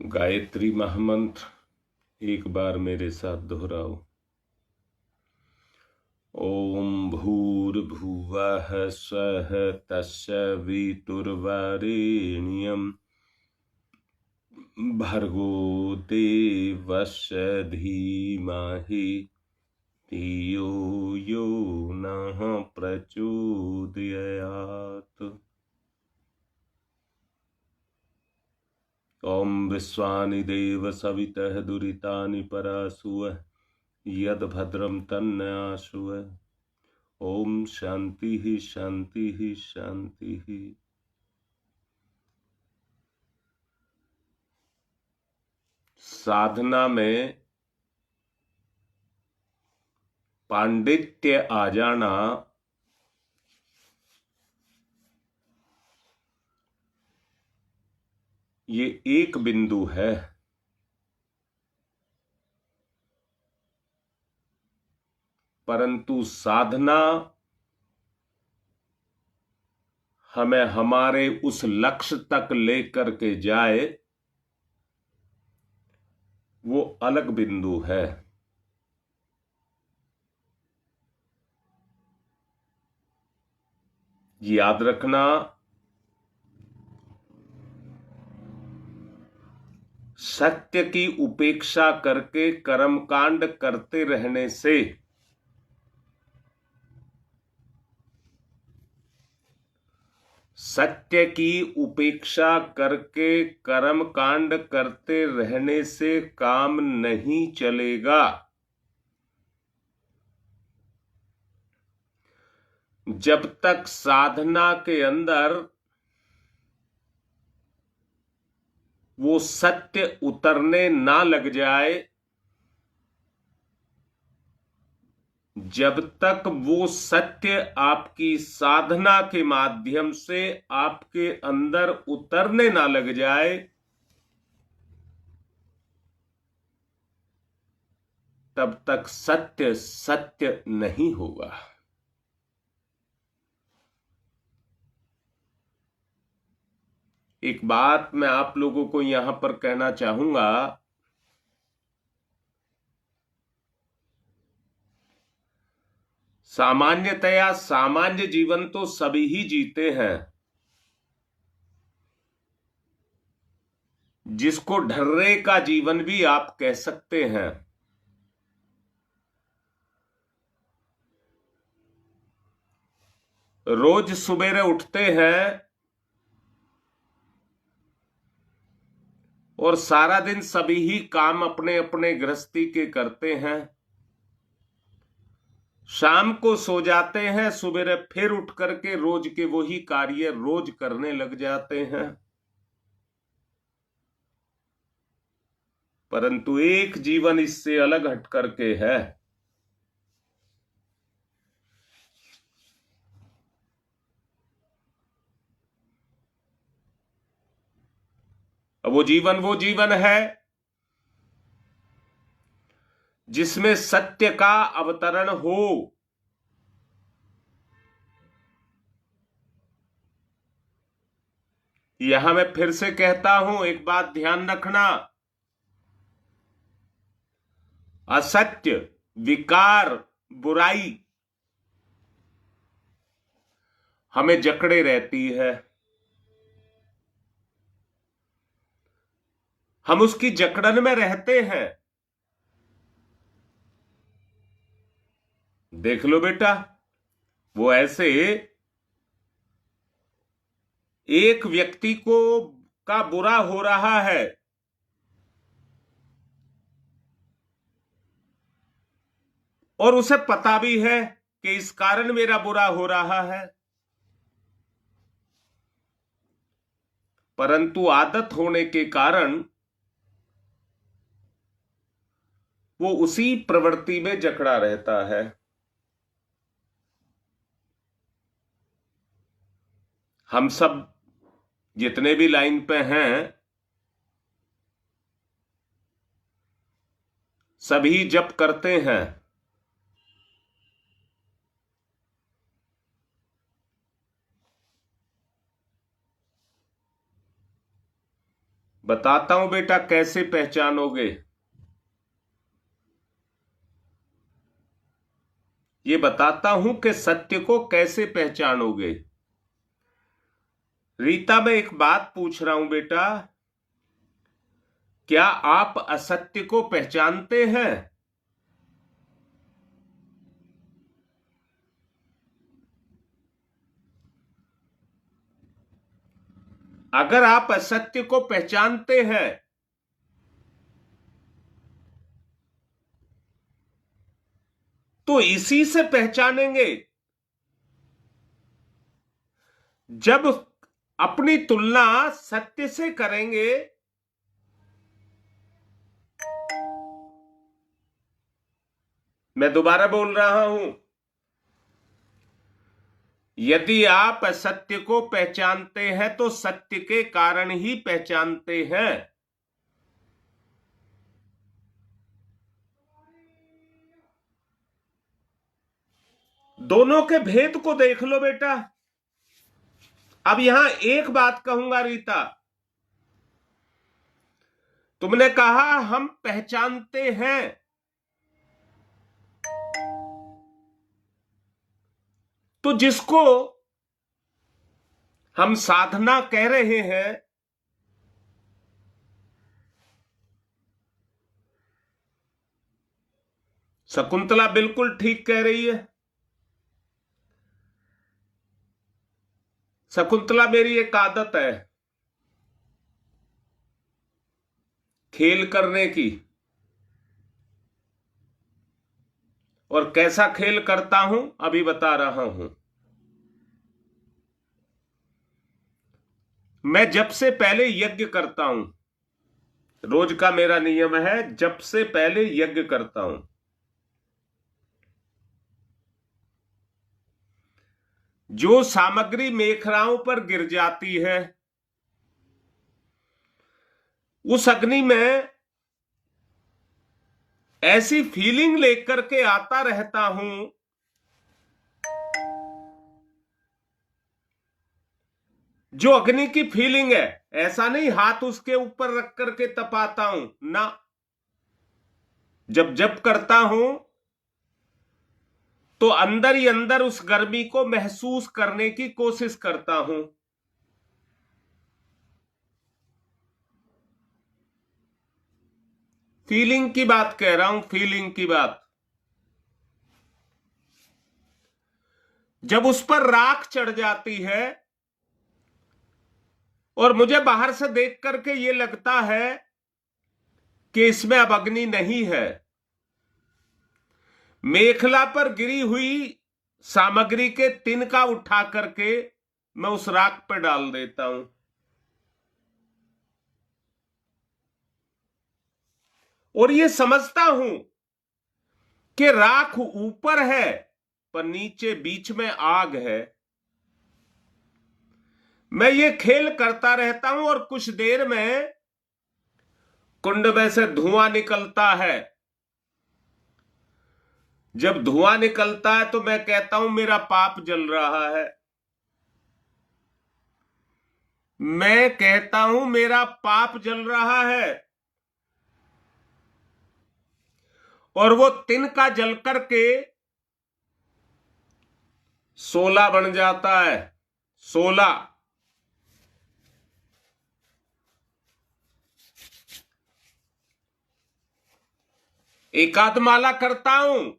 गायत्री महामंत्र एक बार मेरे साथ दोहराओ। ओम भूर्भुवः स्वः तस्य वितुर्वरेण्यं भर्गो देवस्य धीमहि धियो यो नः प्रचोदयात्। ओम विश्वानि देव सवितः दुरितानि परासुवः यद भद्रम तन्न आशुवः। ओम शांति ही शांति ही शांति ही। साधना में पांडित्य आ जाना ये एक बिंदु है, परंतु साधना हमें हमारे उस लक्ष्य तक लेकर के जाए, वो अलग बिंदु है। याद रखना, सत्य की उपेक्षा करके कर्मकांड करते रहने से सत्य की उपेक्षा करके कर्मकांड करते रहने से काम नहीं चलेगा। जब तक साधना के अंदर वो सत्य उतरने ना लग जाए, जब तक वो सत्य आपकी साधना के माध्यम से आपके अंदर उतरने ना लग जाए, तब तक सत्य सत्य नहीं होगा। एक बात मैं आप लोगों को यहां पर कहना चाहूंगा, सामान्यतया सामान्य जीवन तो सभी ही जीते हैं, जिसको ढर्रे का जीवन भी आप कह सकते हैं। रोज सुबेरे उठते हैं और सारा दिन सभी ही काम अपने अपने गृहस्थी के करते हैं, शाम को सो जाते हैं, सुबेरे फिर उठ करके रोज के वही कार्य रोज करने लग जाते हैं। परंतु एक जीवन इससे अलग हट करके है। वो जीवन है जिसमें सत्य का अवतरण हो। यहां मैं फिर से कहता हूं, एक बात ध्यान रखना, असत्य, विकार, बुराई हमें जकड़े रहती है। हम उसकी जकड़न में रहते हैं। देख लो बेटा, वो ऐसे एक व्यक्ति को का बुरा हो रहा है, और उसे पता भी है कि इस कारण मेरा बुरा हो रहा है, परंतु आदत होने के कारण वो उसी प्रवृत्ति में जकड़ा रहता है। हम सब जितने भी लाइन पे हैं, सभी जप करते हैं। बताता हूं बेटा कैसे पहचानोगे। ये बताता हूं कि सत्य को कैसे पहचानोगे। रीता, मैं एक बात पूछ रहा हूं बेटा, क्या आप असत्य को पहचानते हैं? अगर आप असत्य को पहचानते हैं तो इसी से पहचानेंगे जब अपनी तुलना सत्य से करेंगे। मैं दोबारा बोल रहा हूं, यदि आप असत्य को पहचानते हैं तो सत्य के कारण ही पहचानते हैं। दोनों के भेद को देख लो बेटा। अब यहां एक बात कहूंगा रीता, तुमने कहा हम पहचानते हैं, तो जिसको हम साधना कह रहे हैं, शकुंतला बिल्कुल ठीक कह रही है। शकुंतला, मेरी एक आदत है खेल करने की, और कैसा खेल करता हूं अभी बता रहा हूं। मैं जप से पहले यज्ञ करता हूं, रोज का मेरा नियम है, जप से पहले यज्ञ करता हूं। जो सामग्री मेखलाओं पर गिर जाती है उस अग्नि में ऐसी फीलिंग लेकर के आता रहता हूं जो अग्नि की फीलिंग है। ऐसा नहीं हाथ उसके ऊपर रख करके तपाता हूं ना, जब जप करता हूं तो अंदर ही अंदर उस गर्मी को महसूस करने की कोशिश करता हूं। फीलिंग की बात कह रहा हूं, फीलिंग की बात। जब उस पर राख चढ़ जाती है और मुझे बाहर से देख करके ये लगता है कि इसमें अब अग्नि नहीं है, मेखला पर गिरी हुई सामग्री के तिनका उठा करके मैं उस राख पर डाल देता हूं, और ये समझता हूं कि राख ऊपर है पर नीचे बीच में आग है। मैं ये खेल करता रहता हूं और कुछ देर में कुंड में से धुआं निकलता है। जब धुआं निकलता है तो मैं कहता हूं मेरा पाप जल रहा है। मैं कहता हूं मेरा पाप जल रहा है, और वो तिनका जल करके 16 बन जाता है। 16 एकाध माला करता हूं,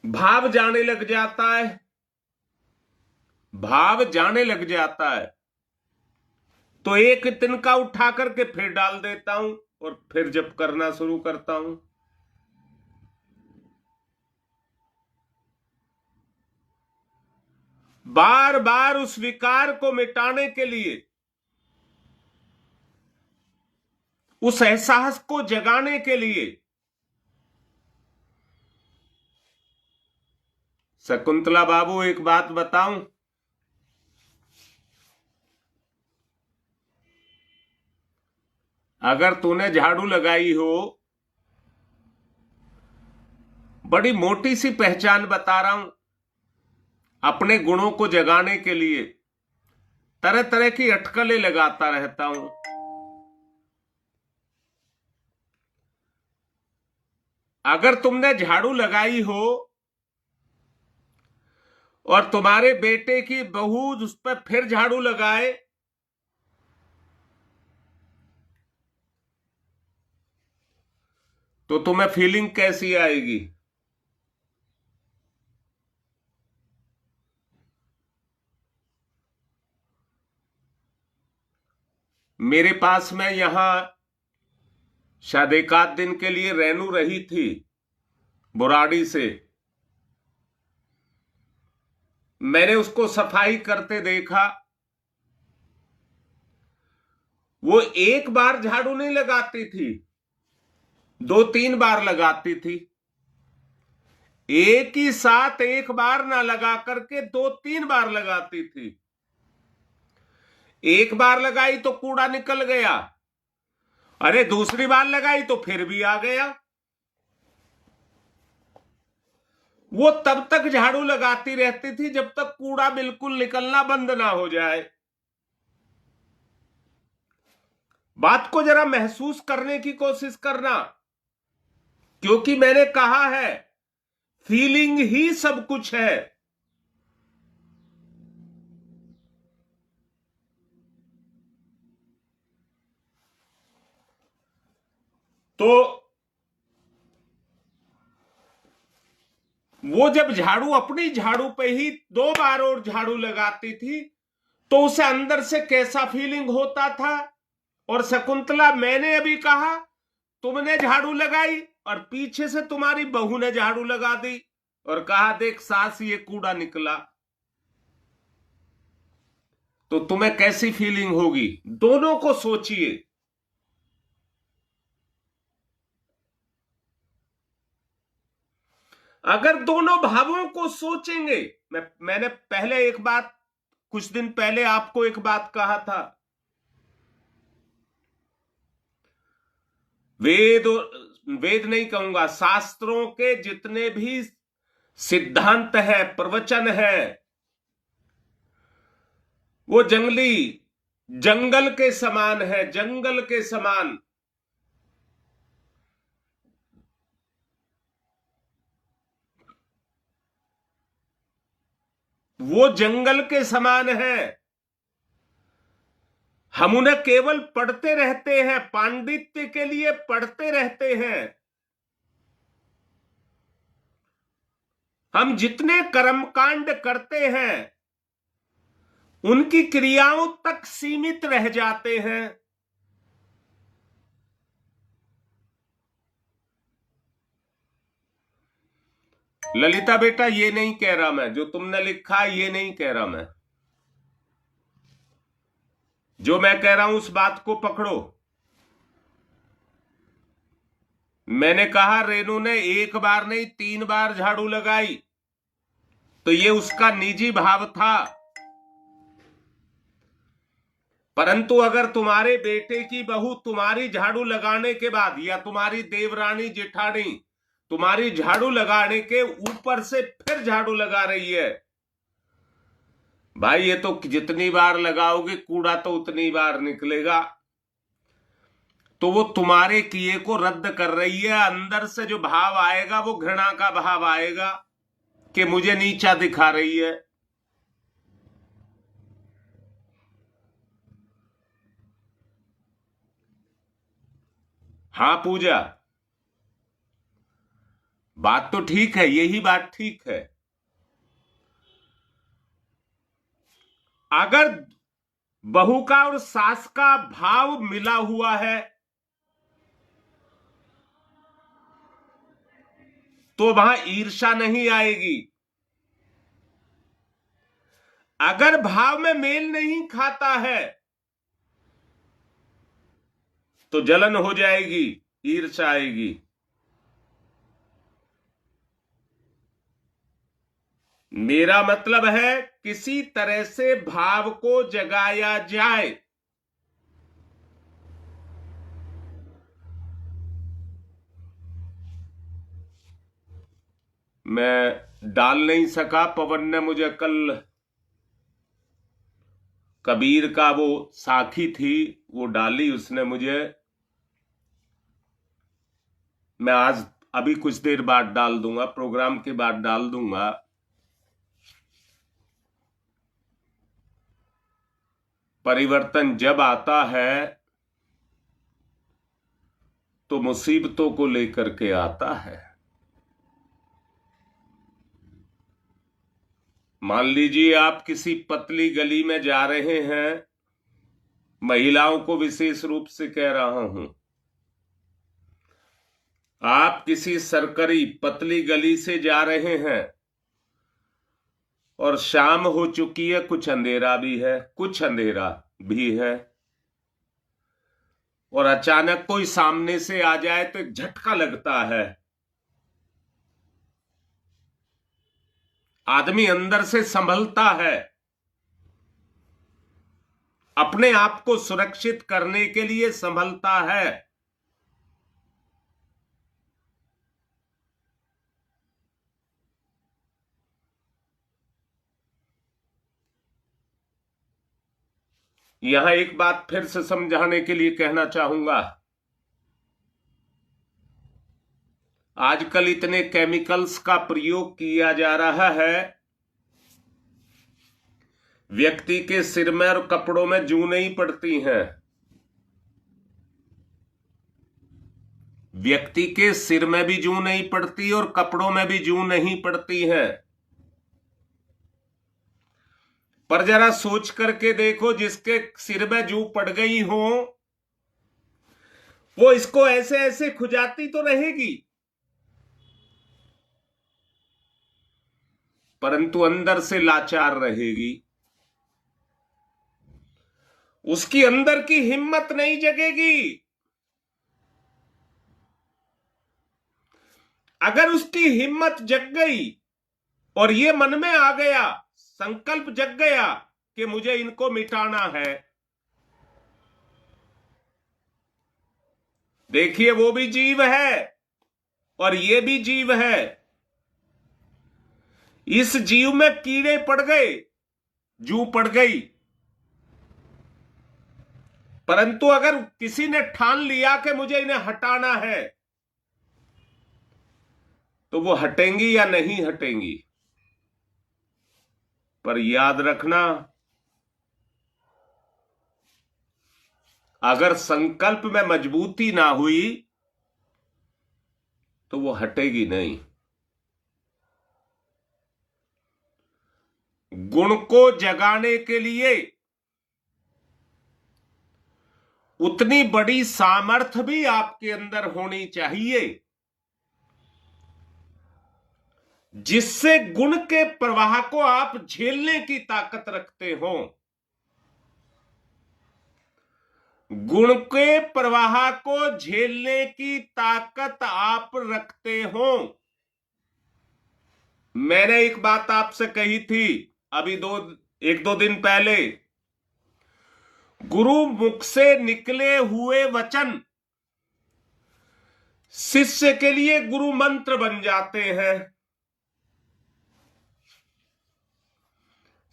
भाव जाने लग जाता है, भाव जाने लग जाता है, तो एक तिनका उठा करके फिर डाल देता हूं और फिर जप करना शुरू करता हूं। बार बार उस विकार को मिटाने के लिए, उस एहसास को जगाने के लिए। शकुंतला बाबू, एक बात बताऊं, अगर तूने झाड़ू लगाई हो, बड़ी मोटी सी पहचान बता रहा हूं, अपने गुणों को जगाने के लिए तरह तरह की अटकलें लगाता रहता हूं। अगर तुमने झाड़ू लगाई हो और तुम्हारे बेटे की बहू उस पर फिर झाड़ू लगाए, तो तुम्हें फीलिंग कैसी आएगी? मेरे पास में यहां शायद एक आध दिन के लिए रेनू रही थी बुराड़ी से। मैंने उसको सफाई करते देखा। वो एक बार झाड़ू नहीं लगाती थी, 2-3 बार लगाती थी। एक ही साथ एक बार ना लगा करके 2-3 बार लगाती थी। एक बार लगाई तो कूड़ा निकल गया, अरे दूसरी बार लगाई तो फिर भी आ गया। वो तब तक झाड़ू लगाती रहती थी जब तक कूड़ा बिल्कुल निकलना बंद ना हो जाए। बात को जरा महसूस करने की कोशिश करना, क्योंकि मैंने कहा है फीलिंग ही सब कुछ है। तो वो जब झाड़ू अपनी झाड़ू पे ही 2 बार और झाड़ू लगाती थी तो उसे अंदर से कैसा फीलिंग होता था। और शकुंतला, मैंने अभी कहा तुमने झाड़ू लगाई और पीछे से तुम्हारी बहू ने झाड़ू लगा दी और कहा देख सास ये कूड़ा निकला, तो तुम्हें कैसी फीलिंग होगी? दोनों को सोचिए। अगर दोनों भावों को सोचेंगे, मैंने पहले एक बात, कुछ दिन पहले आपको एक बात कहा था, वेद वेद नहीं कहूंगा, शास्त्रों के जितने भी सिद्धांत है, प्रवचन है, वो जंगल के समान है, जंगल के समान। वो जंगल के समान है। हम उन्हें केवल पढ़ते रहते हैं, पांडित्य के लिए पढ़ते रहते हैं। हम जितने कर्मकांड करते हैं उनकी क्रियाओं तक सीमित रह जाते हैं। ललिता बेटा, ये नहीं कह रहा मैं, जो तुमने लिखा ये नहीं कह रहा मैं। जो मैं कह रहा हूं उस बात को पकड़ो। मैंने कहा रेनू ने एक बार नहीं 3 बार झाड़ू लगाई, तो ये उसका निजी भाव था। परंतु अगर तुम्हारे बेटे की बहू तुम्हारी झाड़ू लगाने के बाद, या तुम्हारी देवरानी जेठानी तुम्हारी झाड़ू लगाने के ऊपर से फिर झाड़ू लगा रही है, भाई ये तो जितनी बार लगाओगे कूड़ा तो उतनी बार निकलेगा। तो वो तुम्हारे किए को रद्द कर रही है। अंदर से जो भाव आएगा वो घृणा का भाव आएगा कि मुझे नीचा दिखा रही है। हाँ पूजा, बात तो ठीक है, यही बात ठीक है। अगर बहू का और सास का भाव मिला हुआ है तो वहां ईर्ष्या नहीं आएगी। अगर भाव में मेल नहीं खाता है तो जलन हो जाएगी, ईर्ष्या आएगी। मेरा मतलब है किसी तरह से भाव को जगाया जाए। मैं डाल नहीं सका, पवन ने मुझे कल, कबीर का वो साखी थी वो डाली उसने मुझे। मैं अभी कुछ देर बाद डाल दूंगा, प्रोग्राम के बाद डाल दूंगा। परिवर्तन जब आता है तो मुसीबतों को लेकर के आता है। मान लीजिए आप किसी पतली गली में जा रहे हैं, महिलाओं को विशेष रूप से कह रहा हूं, आप किसी सरकरी पतली गली से जा रहे हैं और शाम हो चुकी है, कुछ अंधेरा भी है, और अचानक कोई सामने से आ जाए तो एक झटका लगता है। आदमी अंदर से संभलता है, अपने आप को सुरक्षित करने के लिए संभलता है। यहां एक बात फिर से समझाने के लिए कहना चाहूंगा, आजकल इतने केमिकल्स का प्रयोग किया जा रहा है, व्यक्ति के सिर में और कपड़ों में जू नहीं पड़ती हैं। व्यक्ति के सिर में भी जू नहीं पड़ती और कपड़ों में भी जू नहीं पड़ती है। पर जरा सोच करके देखो, जिसके सिर में जू पड़ गई हो वो इसको ऐसे ऐसे खुजाती तो रहेगी, परंतु अंदर से लाचार रहेगी। उसकी अंदर की हिम्मत नहीं जगेगी। अगर उसकी हिम्मत जग गई और ये मन में आ गया, संकल्प जग गया कि मुझे इनको मिटाना है, देखिए वो भी जीव है और ये भी जीव है। इस जीव में कीड़े पड़ गए, जू पड़ गई, परंतु अगर किसी ने ठान लिया कि मुझे इन्हें हटाना है, तो वो हटेंगी या नहीं हटेंगी। पर याद रखना, अगर संकल्प में मजबूती ना हुई तो वो हटेगी नहीं। गुण को जगाने के लिए उतनी बड़ी सामर्थ्य भी आपके अंदर होनी चाहिए जिससे गुण के प्रवाह को आप झेलने की ताकत रखते हो। गुण के प्रवाह को झेलने की ताकत आप रखते हो। मैंने एक बात आपसे कही थी अभी एक दो दिन पहले, गुरु मुख से निकले हुए वचन शिष्य के लिए गुरु मंत्र बन जाते हैं।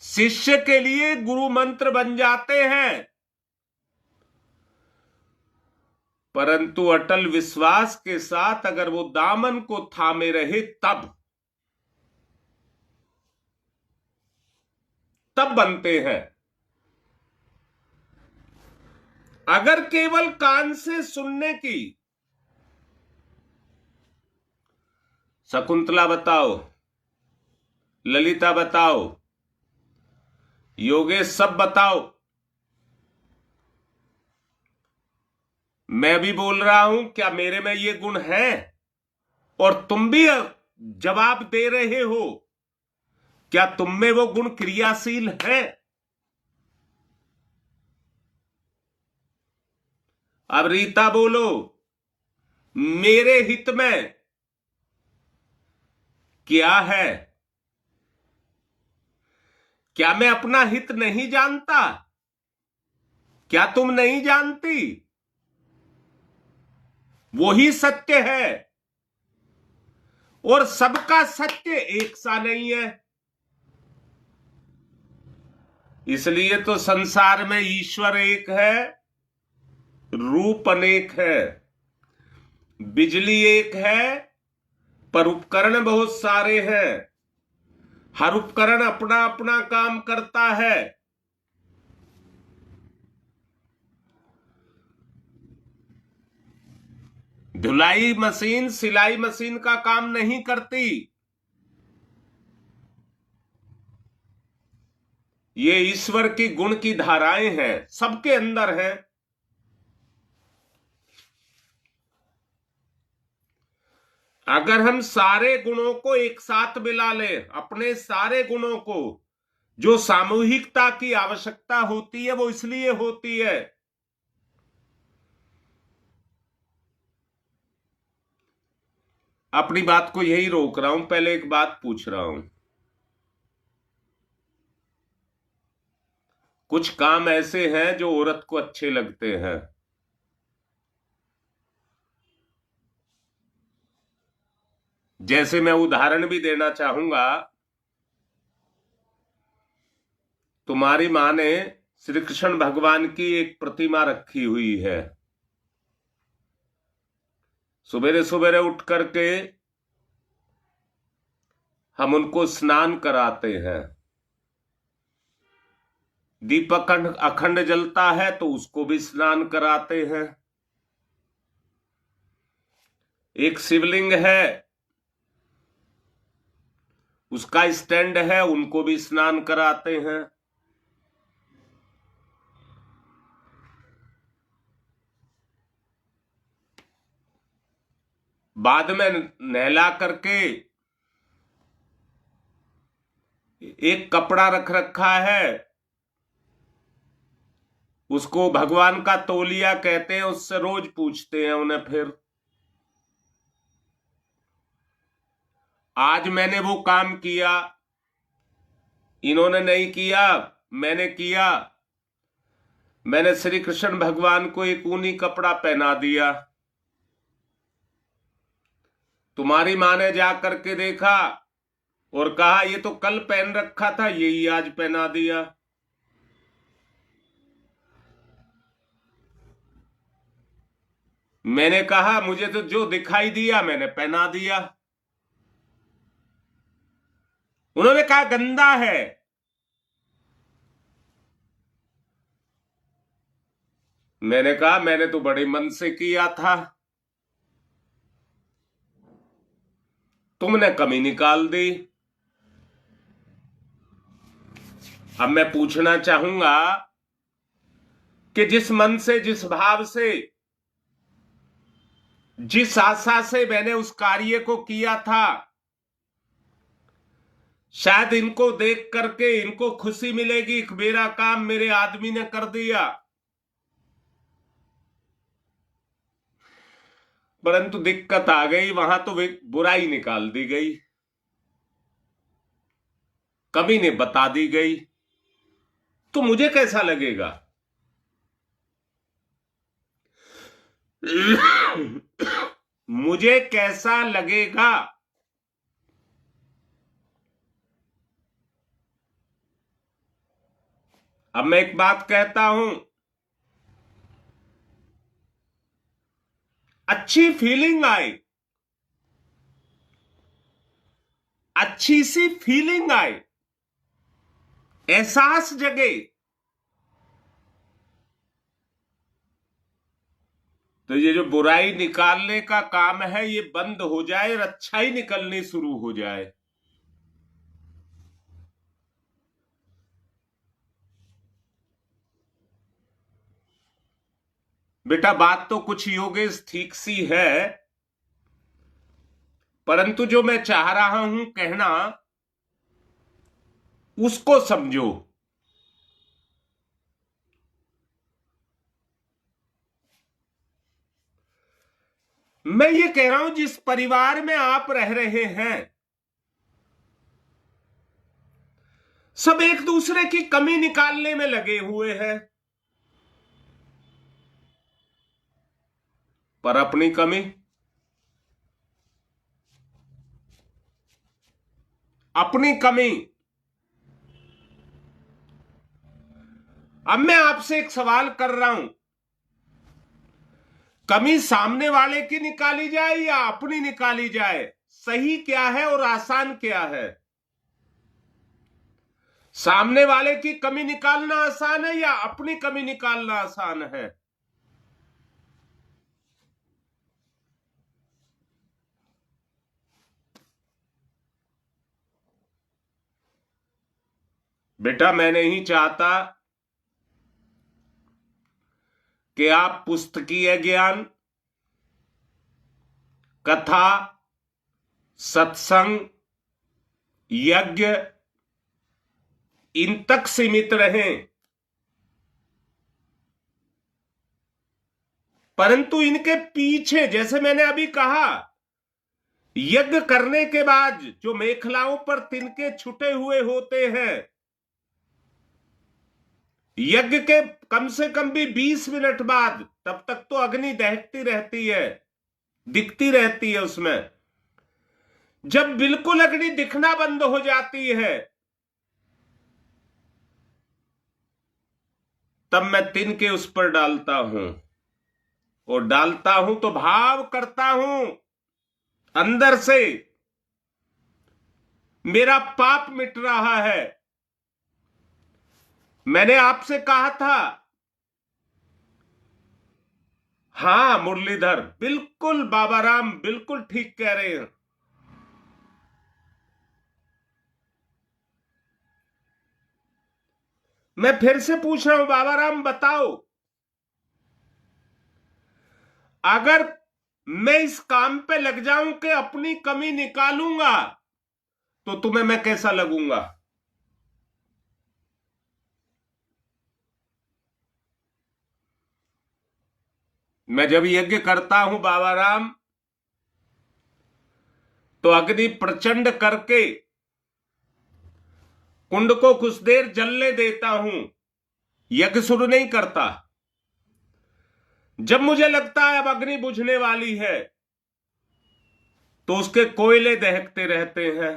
शिष्य के लिए गुरु मंत्र बन जाते हैं, परंतु अटल विश्वास के साथ अगर वो दामन को थामे रहे तब बनते हैं। अगर केवल कान से सुनने की, शकुंतला बताओ, ललिता बताओ, योगेश सब बताओ, मैं भी बोल रहा हूं, क्या मेरे में ये गुण है? और तुम भी जवाब दे रहे हो, क्या तुम में वो गुण क्रियाशील है? अब रीता बोलो, मेरे हित में क्या है? क्या मैं अपना हित नहीं जानता? क्या तुम नहीं जानती? वही सत्य है और सबका सत्य एक सा नहीं है। इसलिए तो संसार में ईश्वर एक है, रूप अनेक है, बिजली एक है, पर उपकरण बहुत सारे हैं। हर उपकरण अपना अपना काम करता है। धुलाई मशीन सिलाई मशीन का काम नहीं करती। ये ईश्वर की गुण की धाराएं हैं, सबके अंदर हैं। अगर हम सारे गुणों को एक साथ मिला लें, अपने सारे गुणों को, जो सामूहिकता की आवश्यकता होती है वो इसलिए होती है, अपनी बात को यही रोक रहा हूं, पहले एक बात पूछ रहा हूं। कुछ काम ऐसे हैं जो औरत को अच्छे लगते हैं। जैसे मैं उदाहरण भी देना चाहूंगा, तुम्हारी मां ने श्री कृष्ण भगवान की एक प्रतिमा रखी हुई है। सवेरे सवेरे उठ करके हम उनको स्नान कराते हैं। दीपक अखंड जलता है तो उसको भी स्नान कराते हैं। एक शिवलिंग है, उसका स्टैंड है, उनको भी स्नान कराते हैं। बाद में नहला करके एक कपड़ा रख रखा है, उसको भगवान का तौलिया कहते हैं, उससे रोज पूछते हैं उन्हें। फिर आज मैंने वो काम किया, इन्होंने नहीं किया, मैंने किया। मैंने श्री कृष्ण भगवान को एक ऊनी कपड़ा पहना दिया। तुम्हारी मां ने जा करके देखा और कहा ये तो कल पहन रखा था, यही आज पहना दिया। मैंने कहा मुझे तो जो दिखाई दिया मैंने पहना दिया। उन्होंने कहा गंदा है। मैंने कहा मैंने तो बड़े मन से किया था, तुमने कमी निकाल दी। अब मैं पूछना चाहूंगा कि जिस मन से, जिस भाव से, जिस आशा से मैंने उस कार्य को किया था, शायद इनको देख करके इनको खुशी मिलेगी कि मेरा काम मेरे आदमी ने कर दिया, परंतु दिक्कत आ गई, वहां तो बुराई निकाल दी गई, कमी ने बता दी गई, तो मुझे कैसा लगेगा? मुझे कैसा लगेगा? अब मैं एक बात कहता हूं, अच्छी फीलिंग आई, अच्छी सी फीलिंग आई, एहसास जगे, तो ये जो बुराई निकालने का काम है ये बंद हो जाए और अच्छाई निकलनी शुरू हो जाए। बेटा बात तो कुछ योगेश ठीक सी है, परंतु जो मैं चाह रहा हूं कहना उसको समझो। मैं ये कह रहा हूं जिस परिवार में आप रह रहे हैं, सब एक दूसरे की कमी निकालने में लगे हुए हैं, पर अपनी कमी, अपनी कमी। अब मैं आपसे एक सवाल कर रहा हूं, कमी सामने वाले की निकाली जाए या अपनी निकाली जाए? सही क्या है और आसान क्या है? सामने वाले की कमी निकालना आसान है या अपनी कमी निकालना आसान है? बेटा, मैं नहीं चाहता कि आप पुस्तकीय ज्ञान, कथा, सत्संग, यज्ञ इन तक सीमित रहें, परंतु इनके पीछे, जैसे मैंने अभी कहा, यज्ञ करने के बाद जो मेखलाओं पर तिनके छुटे हुए होते हैं, यज्ञ के कम से कम भी 20 मिनट बाद, तब तक तो अग्नि दहकती रहती है, दिखती रहती है उसमें। जब बिल्कुल अग्नि दिखना बंद हो जाती है, तब मैं तिनके उस पर डालता हूं, और डालता हूं तो भाव करता हूं अंदर से, मेरा पाप मिट रहा है। मैंने आपसे कहा था, हां मुरलीधर, बिल्कुल बाबा राम बिल्कुल ठीक कह रहे हैं। मैं फिर से पूछ रहा हूं बाबा राम, बताओ, अगर मैं इस काम पे लग जाऊं कि अपनी कमी निकालूंगा, तो तुम्हें मैं कैसा लगूंगा? मैं जब यज्ञ करता हूं बाबा राम, तो अग्नि प्रचंड करके कुंड को कुछ देर जलने देता हूं, यज्ञ शुरू नहीं करता। जब मुझे लगता है अब अग्नि बुझने वाली है, तो उसके कोयले दहकते रहते हैं।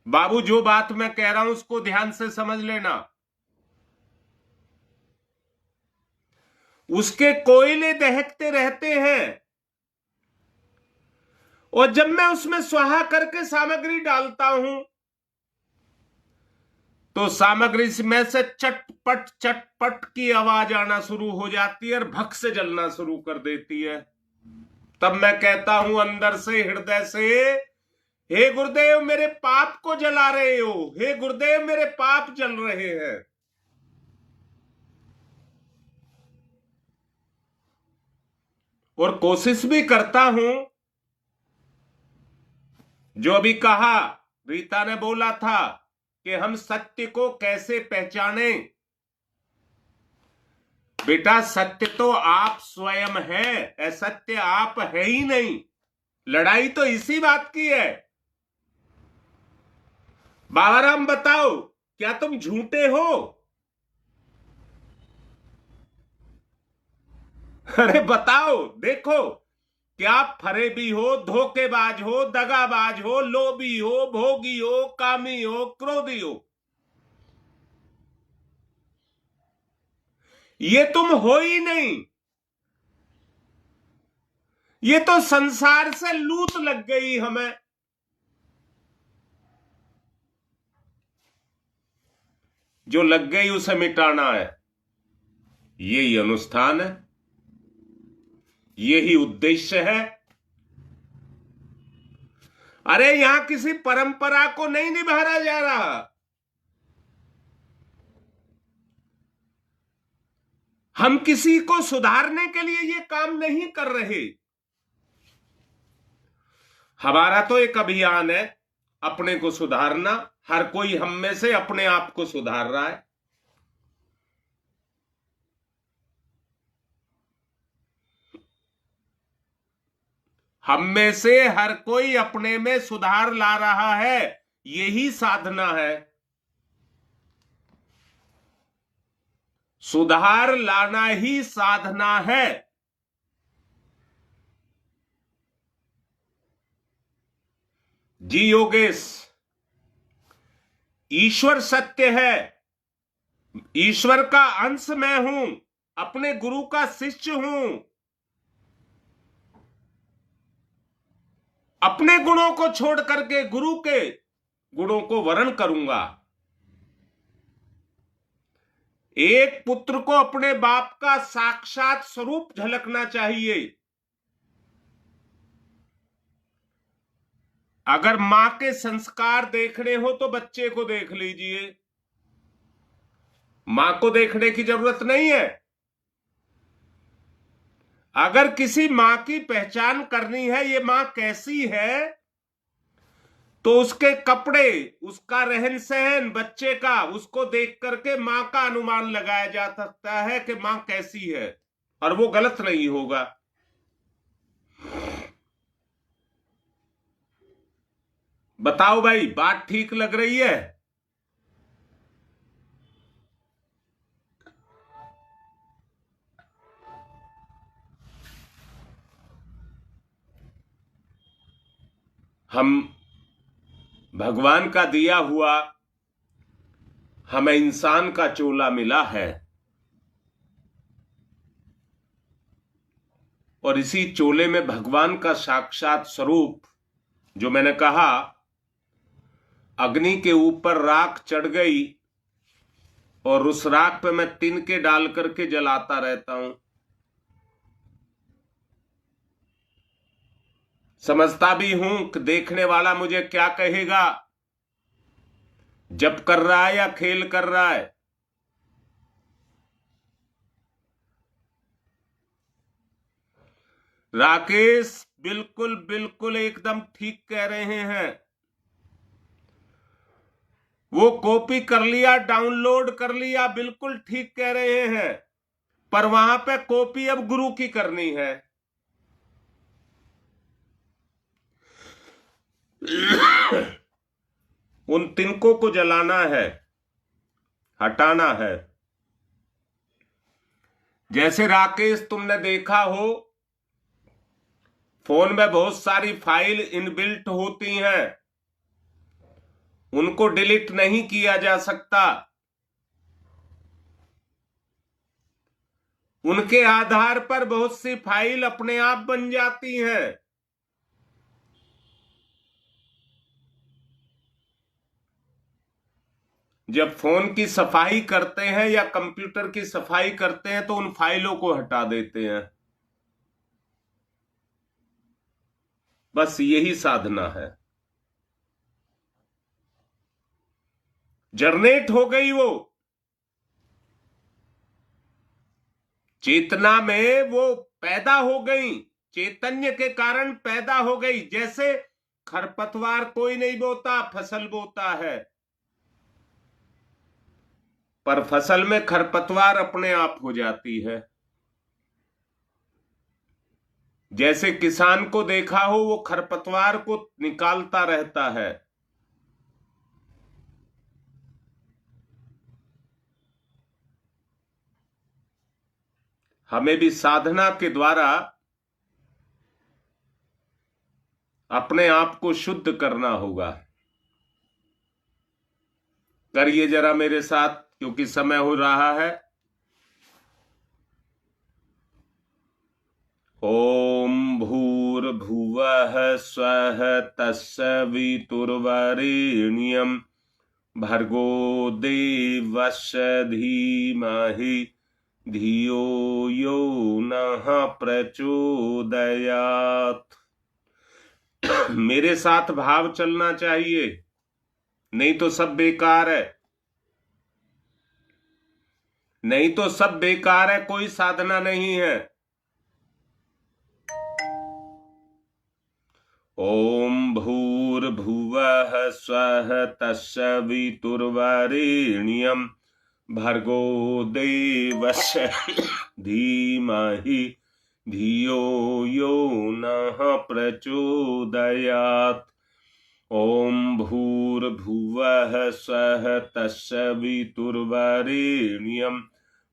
बाबू, जो बात मैं कह रहा हूं उसको ध्यान से समझ लेना। उसके कोयले दहकते रहते हैं, और जब मैं उसमें स्वाहा करके सामग्री डालता हूं, तो सामग्री में से चटपट चटपट की आवाज आना शुरू हो जाती है और भक से जलना शुरू कर देती है। तब मैं कहता हूं अंदर से, हृदय से, हे गुरुदेव मेरे पाप को जला रहे हो, हे गुरुदेव मेरे पाप जल रहे हैं। और कोशिश भी करता हूं, जो अभी कहा, रीता ने बोला था कि हम सत्य को कैसे पहचाने। बेटा, सत्य तो आप स्वयं है, असत्य आप है ही नहीं। लड़ाई तो इसी बात की है। बाबा राम, बताओ, क्या तुम झूठे हो? अरे बताओ, देखो, क्या आप फरेबी हो, धोखेबाज हो, दगाबाज हो, लोभी हो, भोगी हो, कामी हो, क्रोधी हो? ये तुम हो ही नहीं। ये तो संसार से लूट लग गई हमें। जो लग गई उसे मिटाना है, यही अनुष्ठान है, यही उद्देश्य है। अरे यहां किसी परंपरा को नहीं निभाया जा रहा। हम किसी को सुधारने के लिए ये काम नहीं कर रहे। हमारा तो एक अभियान है, अपने को सुधारना। हर कोई हम में से अपने आप को सुधार रहा है। हम में से हर कोई अपने में सुधार ला रहा है, यही साधना है। सुधार लाना ही साधना है। जी योगेश, ईश्वर सत्य है, ईश्वर का अंश मैं हूं, अपने गुरु का शिष्य हूं। अपने गुणों को छोड़ करके गुरु के गुणों को वर्ण करूंगा। एक पुत्र को अपने बाप का साक्षात स्वरूप झलकना चाहिए। अगर मां के संस्कार देखने हो तो बच्चे को देख लीजिए, मां को देखने की जरूरत नहीं है। अगर किसी मां की पहचान करनी है, ये मां कैसी है, तो उसके कपड़े, उसका रहन सहन, बच्चे का, उसको देख करके मां का अनुमान लगाया जा सकता है कि मां कैसी है, और वो गलत नहीं होगा। बताओ भाई, बात ठीक लग रही है? हम भगवान का दिया हुआ, हमें इंसान का चोला मिला है, और इसी चोले में भगवान का साक्षात स्वरूप, जो मैंने कहा अग्नि के ऊपर राख चढ़ गई और उस राख पे मैं तिनके डाल करके जलाता रहता हूं। समझता भी हूं कि देखने वाला मुझे क्या कहेगा, जप कर रहा है या खेल कर रहा है। राकेश बिल्कुल बिल्कुल एकदम ठीक कह रहे हैं। वो कॉपी कर लिया, डाउनलोड कर लिया, बिल्कुल ठीक कह रहे हैं। पर वहां पे कॉपी अब गुरु की करनी है। उन तिनकों को जलाना है, हटाना है। जैसे राकेश, तुमने देखा हो फोन में बहुत सारी फाइल इनबिल्ट होती हैं, उनको डिलीट नहीं किया जा सकता। उनके आधार पर बहुत सी फाइल अपने आप बन जाती हैं। जब फोन की सफाई करते हैं या कंप्यूटर की सफाई करते हैं तो उन फाइलों को हटा देते हैं। बस यही साधना है। जनरेट हो गई वो चेतना में, वो पैदा हो गई, चैतन्य के कारण पैदा हो गई। जैसे खरपतवार कोई नहीं बोता, फसल बोता है, पर फसल में खरपतवार अपने आप हो जाती है। जैसे किसान को देखा हो, वो खरपतवार को निकालता रहता है। हमें भी साधना के द्वारा अपने आप को शुद्ध करना होगा। करिए जरा मेरे साथ, क्योंकि समय हो रहा है। ओम भूर्भुवः स्वः तत्सवितुर्वरेण्यं भर्गो देवस्य धीमहि धियो यो नः प्रचोदयात्। मेरे साथ भाव चलना चाहिए, नहीं तो सब बेकार है। नहीं तो सब बेकार है, कोई साधना नहीं है। ओम भूर्भुवः स्वः तत्सवितुर्वरेण्यं भर्गो देवस्य धीमहि धियो यो नः प्रचोदयात्। ओम भूर्भुवः स्वः तत्सवितुर्वरेण्यं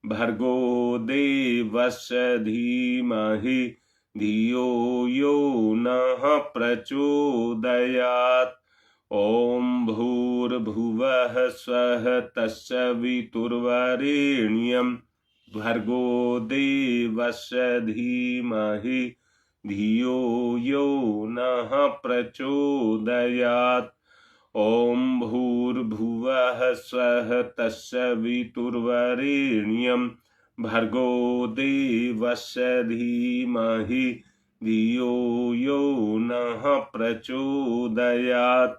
भर्गो देवस्य धीमहि धियो यो नः प्रचोदयात्। ओम भूर्भुवः स्वः तत्सवितुर्वरेण्यं भर्गो देवस्य धीमहि धियो यो नः प्रचोदयात्। ॐ भूर्भुवः स्वः तत्सवितुर्वरेण्यं भर्गो देवस्य धीमहि धियो यो नः प्रचोदयात्।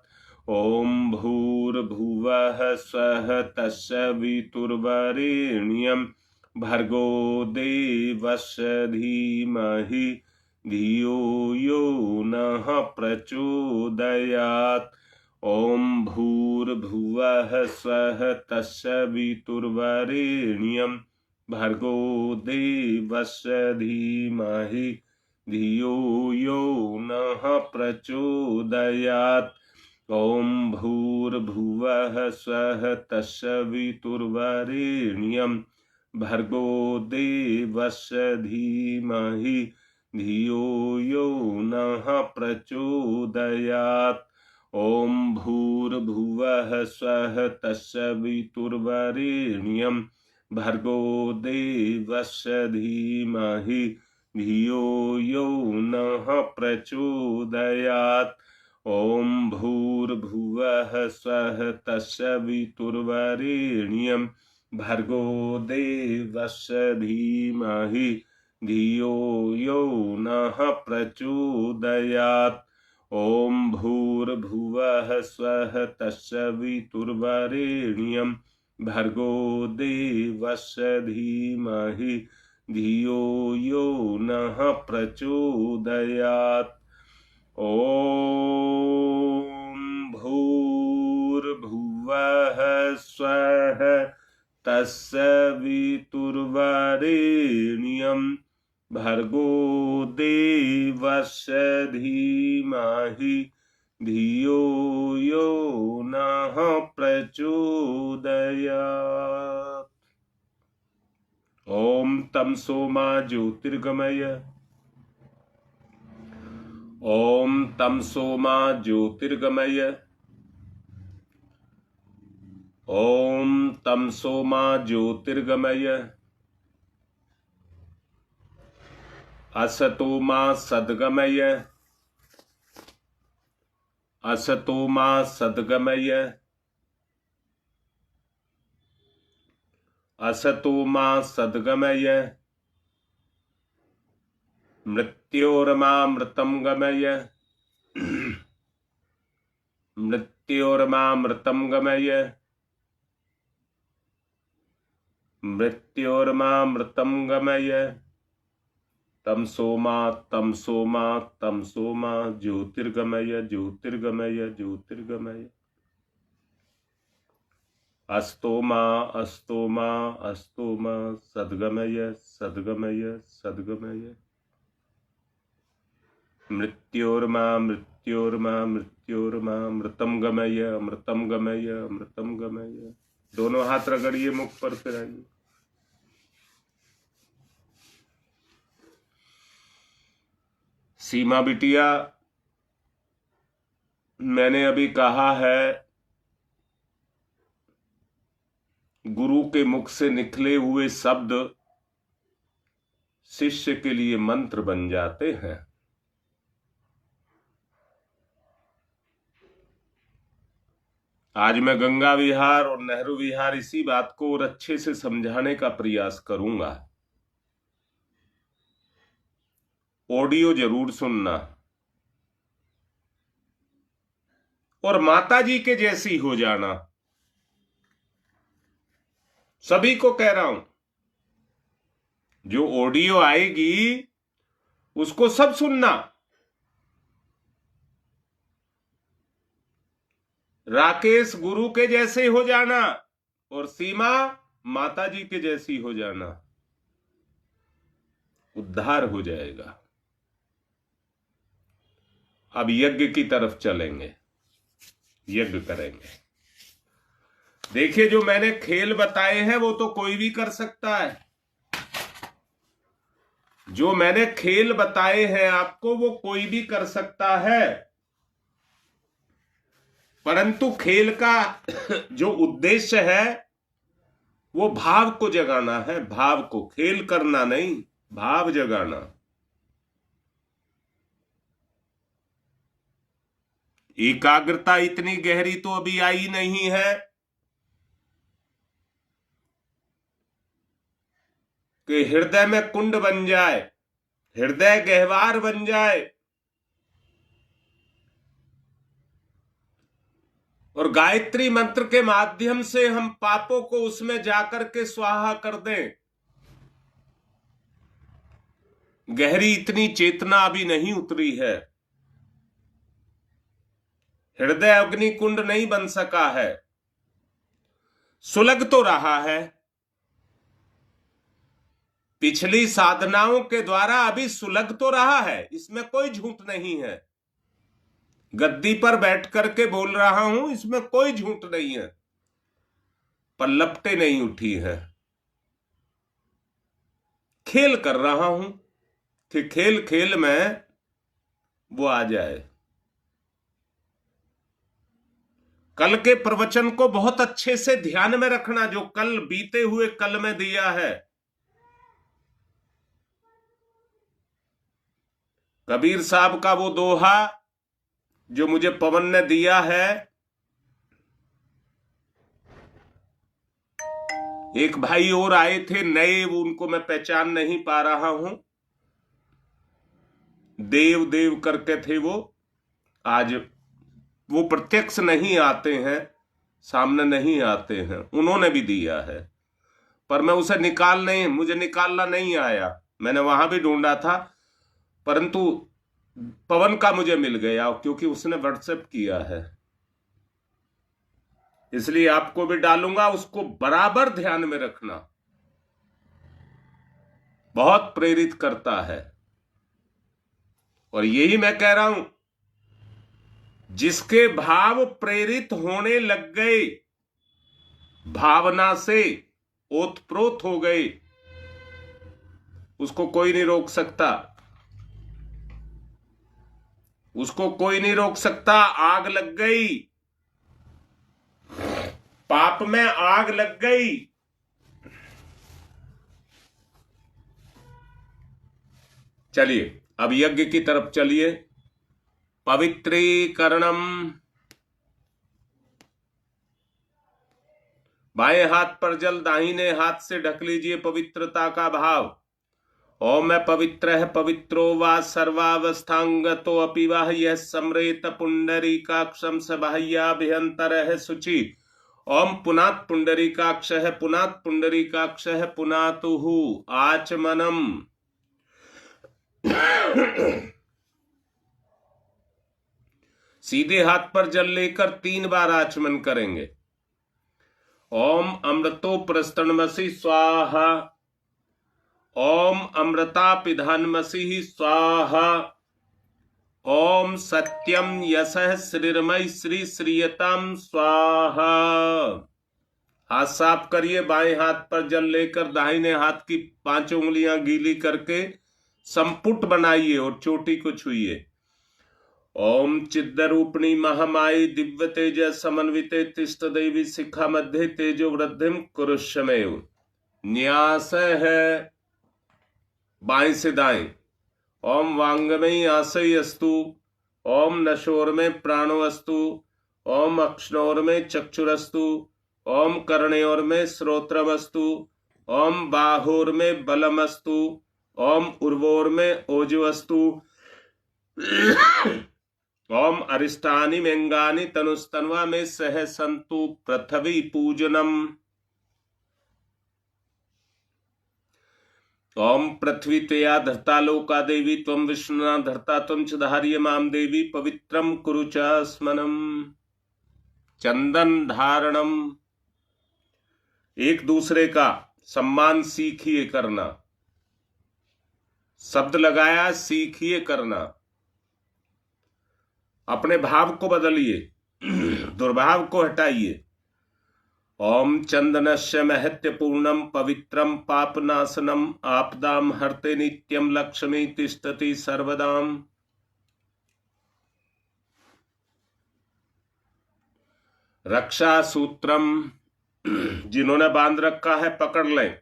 ॐ भूर्भुवः स्वः तत्सवितुर्वरेण्यं भर्गो देवस्य धीमहि धियो यो नः प्रचोदयात्। ॐ भूर्भुवः स्वः तत्सवितुर्वरेण्यं भर्गो देवस्य धीमहि धियो यो नः प्रचोदयात्। ॐ भूर्भुवः स्वः तत्सवितुर्वरेण्यं भर्गो देवस्य धीमहि धियो यो नः प्रचोदयात्। ॐ भूर्भुवः स्वः तत्सवितुर्वरेण्यं भर्गो देवस्य धीमहि धियो यो नः प्रचोदयात्। ॐ भूर्भुवः स्वः तत्सवितुर्वरेण्यं भर्गो देवस्य धीमहि धियो यो नः प्रचोदयात्। ॐ भूर्भुवः स्वः तत्सवितुर्वरेण्यं भर्गो देवस्य धीमहि धियो यो नः प्रचोदयात्। ॐ भूर्भुवः स्वः तत्सवितुर्वरेण्यं भर्गो देवस्य धीमहि धियो यो नः प्रचोदयात्। ॐ तमसो मा ज्योतिर्गमय। ॐ तमसो मा ज्योतिर्गमय। ॐ तमसो मा ज्योतिर्गमय। असतो मा सद्गमय। असतो मा सद्गमय। असतो मा सद्गमय। मृत्योर्मामृतं गमय। मृत्योर्मामृतं गमय। मृत्योर्मामृतं गमय। तमसो मा तमसो मा तमसो मा ज्योतिर्गमय ज्योतिर्गमय ज्योतिर्गमय। अस्तो मा अस्तो मा अस्तो मा सद्गमय सद्गमय सद्गमय। मृत्योर्मा मृत्योर्मा मृत्योर्मा मृतम गमय अमृतम गमय अमृतम गमय। दोनों हाथ रगड़िए मुख पर फिराइए। सीमा बिटिया, मैंने अभी कहा है गुरु के मुख से निकले हुए शब्द शिष्य के लिए मंत्र बन जाते हैं। आज मैं गंगा विहार और नेहरू विहार इसी बात को और अच्छे से समझाने का प्रयास करूंगा। ऑडियो जरूर सुनना और माता जी के जैसी हो जाना। सभी को कह रहा हूं, जो ऑडियो आएगी उसको सब सुनना। राकेश गुरु के जैसे हो जाना और सीमा माता जी के जैसी हो जाना। उद्धार हो जाएगा। अब यज्ञ की तरफ चलेंगे, यज्ञ करेंगे। देखिए, जो मैंने खेल बताए हैं वो तो कोई भी कर सकता है। जो मैंने खेल बताए हैं आपको वो कोई भी कर सकता है, परंतु खेल का जो उद्देश्य है वो भाव को जगाना है। भाव को, खेल करना नहीं, भाव जगाना। एकाग्रता इतनी गहरी तो अभी आई नहीं है कि हृदय में कुंड बन जाए, हृदय गहवार बन जाए और गायत्री मंत्र के माध्यम से हम पापों को उसमें जाकर के स्वाहा कर दें। गहरी इतनी चेतना अभी नहीं उतरी है, हृदय अग्नि कुंड नहीं बन सका है। सुलग तो रहा है, पिछली साधनाओं के द्वारा अभी सुलग तो रहा है, इसमें कोई झूठ नहीं है। गद्दी पर बैठ करके बोल रहा हूं, इसमें कोई झूठ नहीं है, पर लपटें नहीं उठी है। खेल कर रहा हूं कि खेल खेल में वो आ जाए। कल के प्रवचन को बहुत अच्छे से ध्यान में रखना, जो कल बीते हुए कल में दिया है। कबीर साहब का वो दोहा जो मुझे पवन ने दिया है, एक भाई और आए थे नए, उनको मैं पहचान नहीं पा रहा हूं, देव देव करके थे वो। आज वो प्रत्यक्ष नहीं आते हैं, सामने नहीं आते हैं, उन्होंने भी दिया है, पर मैं उसे मुझे निकालना नहीं आया। मैंने वहां भी ढूंढा था, परंतु पवन का मुझे मिल गया क्योंकि उसने व्हाट्सएप किया है, इसलिए आपको भी डालूंगा। उसको बराबर ध्यान में रखना, बहुत प्रेरित करता है। और यही मैं कह रहा हूं, जिसके भाव प्रेरित होने लग गए, भावना से ओतप्रोत हो गए, उसको कोई नहीं रोक सकता, उसको कोई नहीं रोक सकता। आग लग गई, पाप में आग लग गई, चलिए अब यज्ञ की तरफ चलिए। पवित्रीकरणम, बाएं हाथ पर जल, दाहिने हाथ से ढक लीजिए पवित्रता का भाव। ओम मैं पवित्र है, पवित्रो वा सर्वावस्थांगतो अपि वाह, यह सम्रेत पुंडरीकाक्षम सबाह्याभ्यंतर है शुचि। ओम पुनात् पुंडरीकाक्ष है, पुनात् पुंडरीकाक्ष है, पुनातुहु आचमनम। सीधे हाथ पर जल लेकर 3 बार आचमन करेंगे। ओम अमृतो प्रस्तनमसि स्वाहा, ओम अमृता पिधानमसि स्वाहा, ओम सत्यम यशः श्रीर्मय श्री श्रीयतम स्वाहा। हाथ साफ करिए, बाएं हाथ पर जल लेकर दाहिने हाथ की 5 उंगलियां गीली करके संपुट बनाइए और चोटी को छुइए। ओम चिद्रूपिणी महामाई दिव्य तेज समन्विते तिष्ठ देवी शिखा मध्य तेजो वृद्धिम कुरुष्यमेव। न्यास है बाएं से दाएं। ओम वांगमयी आशय अस्तु, ओम नशोर में प्राणोअस्तु, ओम अक्ष्णोर में चक्षुरस्तु, ओम कर्णयोर में श्रोत्रमस्तु, ओम बाहोर में बलमस्तु, ओम उर्वोर में ओजवस्तु, ओम अरिष्टानि मेंगानि तनुस्तन्वा में सह संतु पृथ्वी पूजनम। ओम पृथ्वी तया धर्ता लोका देवी त्वं विष्णुना धर्ता त्वं च धार्य माम देवी पवित्रम कुरु च स्मनम। चंदन धारणम, एक दूसरे का सम्मान सीखिए करना, शब्द लगाया सीखिए करना, अपने भाव को बदलिए, दुर्भाव को हटाइए। ओम चंदनस्य महत्य पूर्णम पवित्रम पापनाशनम आपदाम हरते नित्यम लक्ष्मी तिष्ठति सर्वदाम। रक्षा सूत्रम, जिन्होंने बांध रखा है पकड़ लें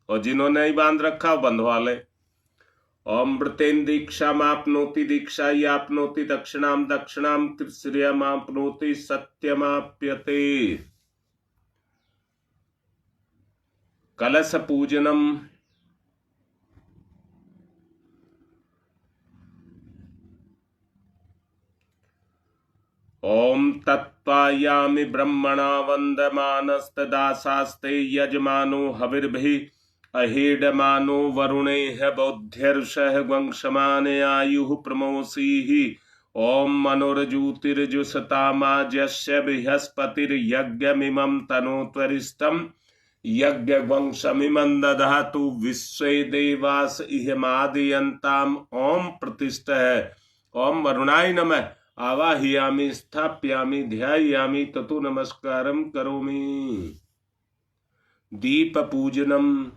और जिन्होंने नहीं बांध रखा वो बंधवा लें। ओम मृतेन दीक्षामाप्नोति दीक्षायाप्नोति दक्षिणां दक्षिणां श्रियमाप्नोति सत्यमाप्यते। कलश पूजनम। ओम तत्त्वायामि ब्रह्मणा वन्दमानस्तदासास्ते यजमानो हविर्भिः अहेडमानो वरुणेह बौद्ध्यर्षः वंशमाने आयुः प्रमोसीः। ओम मनोरज्योतिर्जुषतामाजस्य बृहस्पतिर्यज्ञमिमं तनोत्वरिष्ठम् यज्ञवंशमिमं दधातु विश्वे देवास इहमादयन्ताम्। ओम प्रतिष्ठः। ओम वरुणाय नमः। आवाहयामि स्थाप्यामि ध्यायामि ततो नमस्कारं करोमि। दीप पूजनम।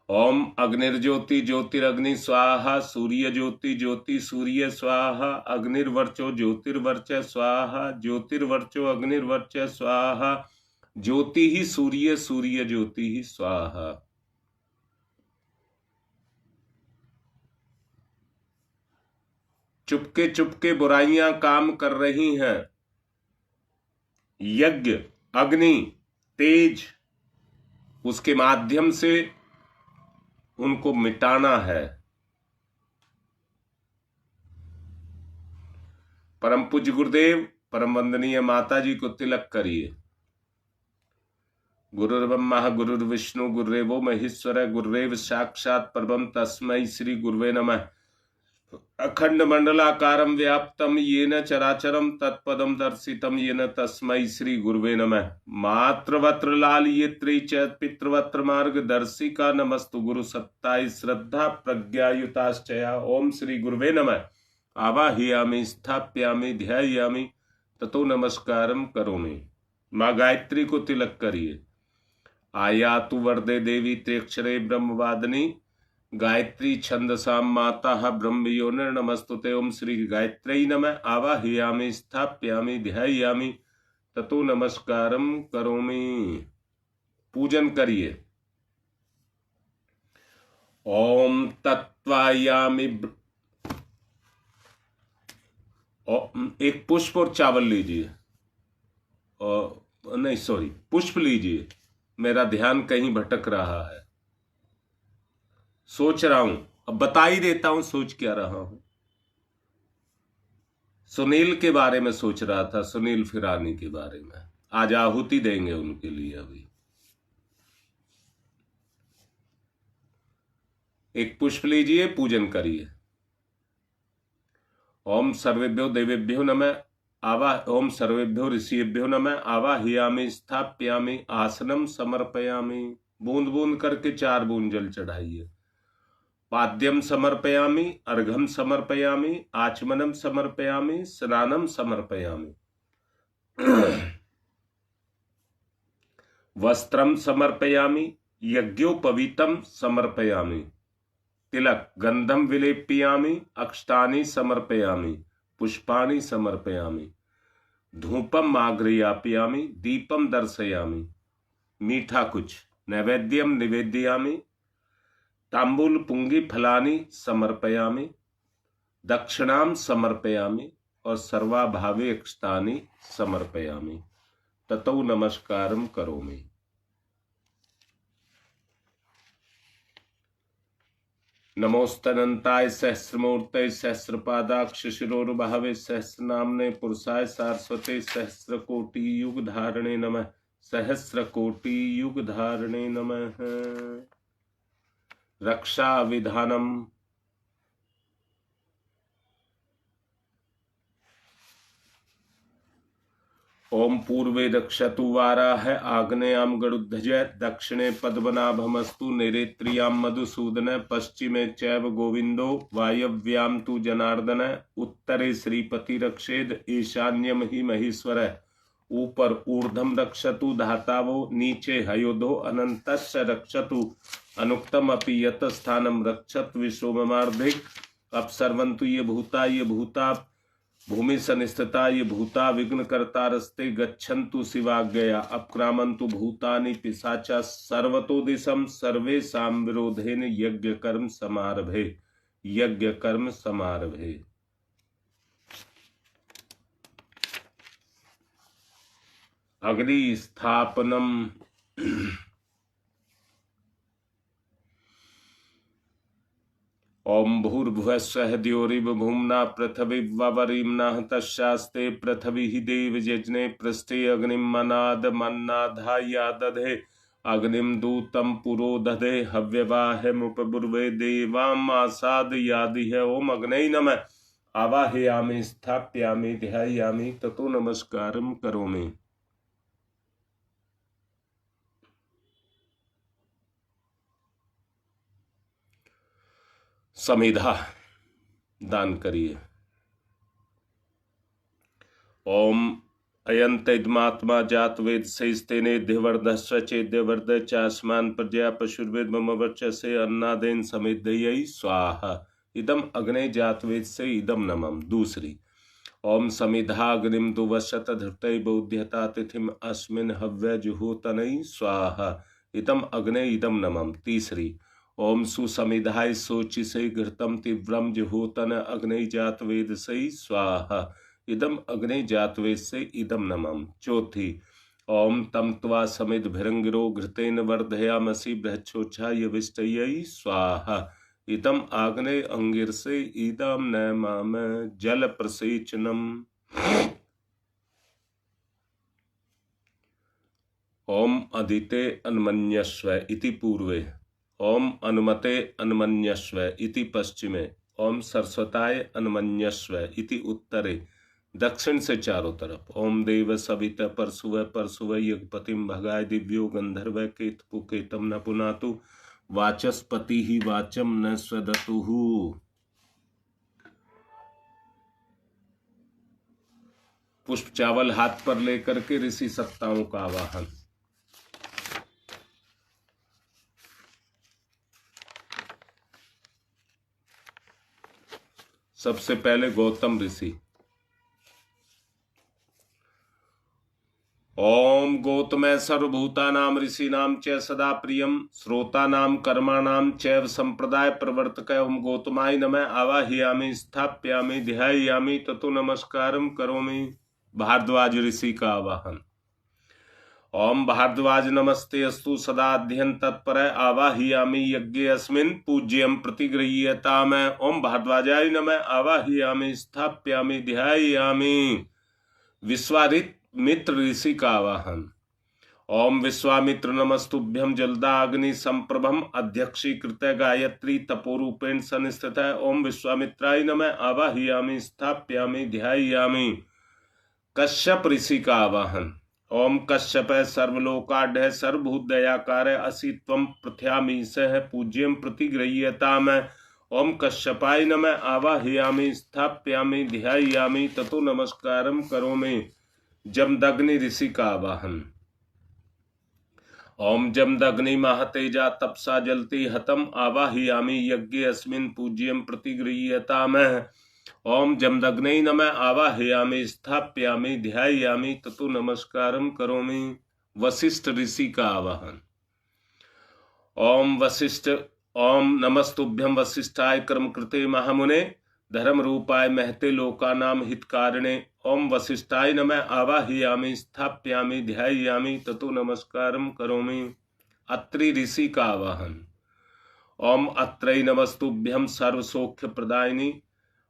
ओम अग्निर्ज्योति ज्योतिरग्नि स्वाहा सूर्य ज्योति ज्योति सूर्य स्वाहा अग्निर्वर्चो ज्योतिर्वर्च स्वाहा ज्योतिर्वर्चो अग्निर्वर्च स्वाहा ज्योति ही सूर्य सूर्य ज्योति ही स्वाहा। चुपके चुपके बुराइयां काम कर रही हैं। यज्ञ अग्नि तेज उसके माध्यम से उनको मिटाना है। परम पूज्य गुरुदेव परम वंदनीय माता जी को तिलक करिए। गुरुर्ब्रह्मा गुरुर्विष्णु गुरुरेवो महेश्वर गुरुरेव साक्षात् परब्रह्म तस्मै श्री गुरुवे नमः। अखंड मंडलाकारं व्याप्तं येन चराचरं तत्पदं दर्शितं येन तस्मै श्री गुरुवे नमः। मातृवत्र लालयित्री च पितृवत्र मार्गदर्शिका नमस्तु गुरु सत्ताय श्रद्धा प्रज्ञायुताश्चया। ओम श्री गुरुवे नमः। आवाहयामि स्थाप्यामि ध्यायामि ततो नमस्कारं करोमि। माँ गायत्री को तिलक करिए। आयातु वरदे देवी त्र्यक्षरे ब्रह्मवादिनी गायत्री छंदसाम माता ब्रह्मयोनिर नमस्तुते। ओम श्री गायत्री नमः। आवाहयामि स्थाप्यामि ध्यायामि ततो नमस्कारं करोमि। पूजन करिए। ओम तत्त्वायामि। एक पुष्प और चावल लीजिए। नहीं सॉरी पुष्प लीजिए। मेरा ध्यान कहीं भटक रहा है। सोच रहा हूं। अब बता ही देता हूं सोच क्या रहा हूं। सुनील के बारे में सोच रहा था। सुनील फिरानी के बारे में। आज आहुति देंगे उनके लिए। अभी एक पुष्प लीजिए पूजन करिए। ओम सर्वेभ्यो देवेभ्यो नमः। ओम सर्वेभ्यो ऋषिभ्यो नमः। आवाहयामि स्थाप्यामि आसनम समर्पयामि। बूंद बूंद करके 4 बूंद जल चढ़ाइए। पाद्यम समर्पयामि अर्घम समर्पयामि आचमनम समर्पयामि स्नानम समर्पयामि वस्त्रम समर्पयामि यज्ञोपवीतम समर्पयामि। तिलक गंधम विलेप्यामि अक्षतानि समर्पयामि पुष्पाणि समर्पयामि धूपम आग्रयापयामि दीपम दर्शयामि। मीठा कुछ नैवेद्यम निवेदयामि तांबूल पुंगी फलानि समर्पयामि दक्षिणां समर्पयामि और सर्वाभावे अक्षतानि समर्पयामि ततो नमस्कारं करोमि। नमोस्तनंताय सहस्रमूर्तये सहस्रपादाक्ष शिरोर्भावे सहस्रनाम्ने पुरुषाय सारस्वते सहस्रकोटि युग धारणे नमः। सहस्रकोटि युग धारणे नमः। रक्षा विधानम। ओम पूर्वे रक्षतु वाराह आग्नेयाम गरुध्वज दक्षिणे पद्मनाभमस्तु नैरेत्र्यां मधुसूदन पश्चिमे चैव गोविंदो वायव्यां तु जनार्दन उत्तरे श्रीपति रक्षेद ईशान्यम ही महेश्वर। ऊपर ऊर्ध्वम रक्षतु धातावो नीचे हयोधो अनंतस्य रक्षतु अनुक्तम अपि यत स्थानम रक्षत विश्वमार्धिक। अपसर्वन्तु ये भूता भूमि संस्थिता ये भूता विघ्न करता रस्ते गच्छन्तु शिवाज्ञया अपक्रामन्तु भूतानि पिशाचा सर्वतो दिशम सर्वेषां विरोधेन यज्ञ कर्म समारभे यज्ञ कर्म समारभे। अग्नि स्थापनम ओम भूर्भुवस्सह द्योरिव भूम्ना पृथिवीवरीम्नः तस्यास्ते पृथिवी देव यज्ञे पृष्ठे अग्निम मनाद मन्नाधाया दधे अग्निम दूतम पुरो दधे हव्यवाहमुपब्रुवे देवामासाद यादि है। ओम अग्नये नमः आवाहयामि स्थापयामि ध्यायामि ततो नमस्कारं करोमि। समिधा दान करिए। ओम अयंतमात्मा जात वेद सैस्तेने दिवर्धस्व चेद्यवर्ध चास्मान प्रज्ञा पशुर्वेद मम वर्चसे अन्नादेन समिद्धयै स्वाहा। इदम अग्ने जात वेद से इदम नमम। दूसरी ओम समिधा अग्निम दुवशत धृतै बौध्यता तिथिम अस्मिन हव्य जुहोतनै स्वाहा। इदम अग्ने इदम नमम। तीसरी ओम सुसमिधाय सोचि से घृतम तीव्रम जुहोतन अग्नि जात वेद से स्वाहा। इदम अग्नि जात वेद से इदम नमम। चौथी ओम तम त्वा समिध भिरंगिरो घृतेन वर्धयामसि बृहच्छोच्छाय विष्टयै स्वाहा। इदम आग्ने अंगिर से इदम नमाम जल प्रसेचनम। ओम अदिते अन्मन्यस्व इति पूर्वे ओम अनुमते अन्मन्यस्व इति पश्चिमे ओम सरस्वताय अन्मन्यस्व इति उत्तरे दक्षिण से चारों तरफ। ओम देव सवित परसुव परसुव यज्ञपतिम भगाय दिव्यो गंधर्व केतु केतम न पुनातु वाचस्पति ही वाचम न स्वदतुः। पुष्प चावल हाथ पर लेकर के ऋषि सत्ताओं का आवाहन। सबसे पहले गौतम ऋषि। ओम गौतमे सर्वभूतानां ऋषीणां च सदा प्रियं श्रोतानां कर्माणां चैव संप्रदाय प्रवर्तक। ओम गौतमाय नमः आवाहयामि स्थापयामि ध्यायामि ततो नमस्कारं करोमि। भारद्वाज ऋषि का आवाहन। ओम भारद्वाज नमस्ते अस्तु सदाध्यन तत्पर आवाहयामि यज्ञे अस्मिन् पूज्यं प्रतिगृह्यताम। ओम भारद्वाजाय नमः आवाहयामि स्थापयामि ध्यायामि। विश्वामित्र ऋषि का आवाहन। ओम विश्वामित्र नमस्तुभ्यं जलदाग्नि संप्रभम अध्यक्षीकृत गायत्री तपोरूपेण संस्थित। ओम विश्वामित्राय नमः आवाहयामि स्थापयामि ध्यायामि। कश्यप ऋषि का आवाहन। ओम कश्यप सर्वलोकाढ्य सर्वभूत दयाकार असि त्वं प्रथ्यामीशः पूज्यं प्रतिगृह्यताम। ओम कश्यपाय नमः आवाहयामि स्थापयामि ध्यायामि ततो नमस्कारं करोमि। जमदग्नि ऋषि का आवाहन। ओम जमदग्नि महातेजा तपसा जलति हतम आवाहयामि यज्ञे अस्मिन् पूज्यं प्रतिगृह्यताम। ओम जमदग्नै नमः आवाहयामि स्थापयामि ध्यायामि ततो नमस्कारं करोमि। वशिष्ठ ऋषि का आवाहन। ओम वशिष्ठ ओम नमस्तुभ्यं वशिष्ठाय कर्मकृते महामुने धर्म रूपाय महते लोकानां हितकारिणे। ओम वशिष्ठाय नमः आवाहयामि स्थापयामि ध्यायामि ततो नमस्कारं करोमि। अत्रि ऋषि का आवाहन। ओम अत्रै नमस्तुभ्यं सर्वसौख्य प्रदायिनी।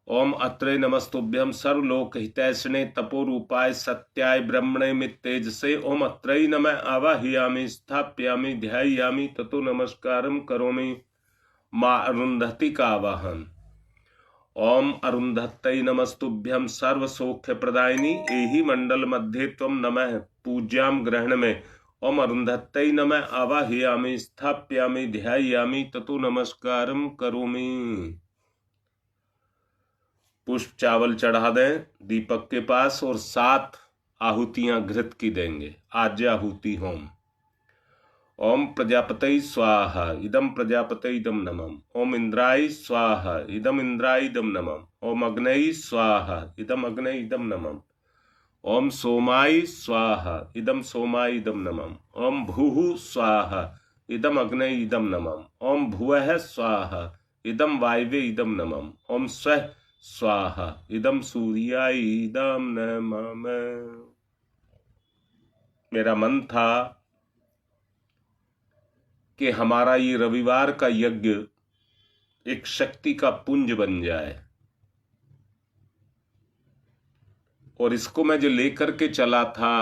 ओम अत्रे नमस्तुभ्यं सर्वलोक हितैषिणे तपोरूपाय सत्याय ब्रह्मणे मित्तेजसे। ओम अत्रै नमः आवाहयामि स्थापयामि ध्यायामि ततो नमस्कारं करोमि। मां अरुंधति का आवाहन। ओम अरुंधत्यै नमस्तुभ्यं सर्वसौख्य प्रदायिनी एहि मंडल मध्ये त्वं नमः पूज्यां ग्रहण में। ओम अरुंधत्यै नमः आवाहयामि स्थापयामि ध्यायामि ततो नमस्कारं करोमि। पुष्प चावल चढ़ा दें दीपक के पास और 7 आहुतियां घृत की देंगे। आज्याहुति होम। ओम प्रजापतये स्वाहा इदम प्रजापतये इदम नमः। ओम इंद्राय स्वाहा इदम इंद्राय इदम नमः। ओम अग्नये स्वाहा इदम अग्नये इदम नमः। ओम सोमाय स्वाहा इदम सोमाय इदम नमः। ओम भूः स्वाहा इदम अग्नये इदम नमः। ओम भुवः स्वाहा इदम वायवे इदम नमः। ओम स्वः स्वाहा इदम सूर्याय इदम नमः। मेरा मन था कि हमारा ये रविवार का यज्ञ एक शक्ति का पुंज बन जाए, और इसको मैं जो लेकर के चला था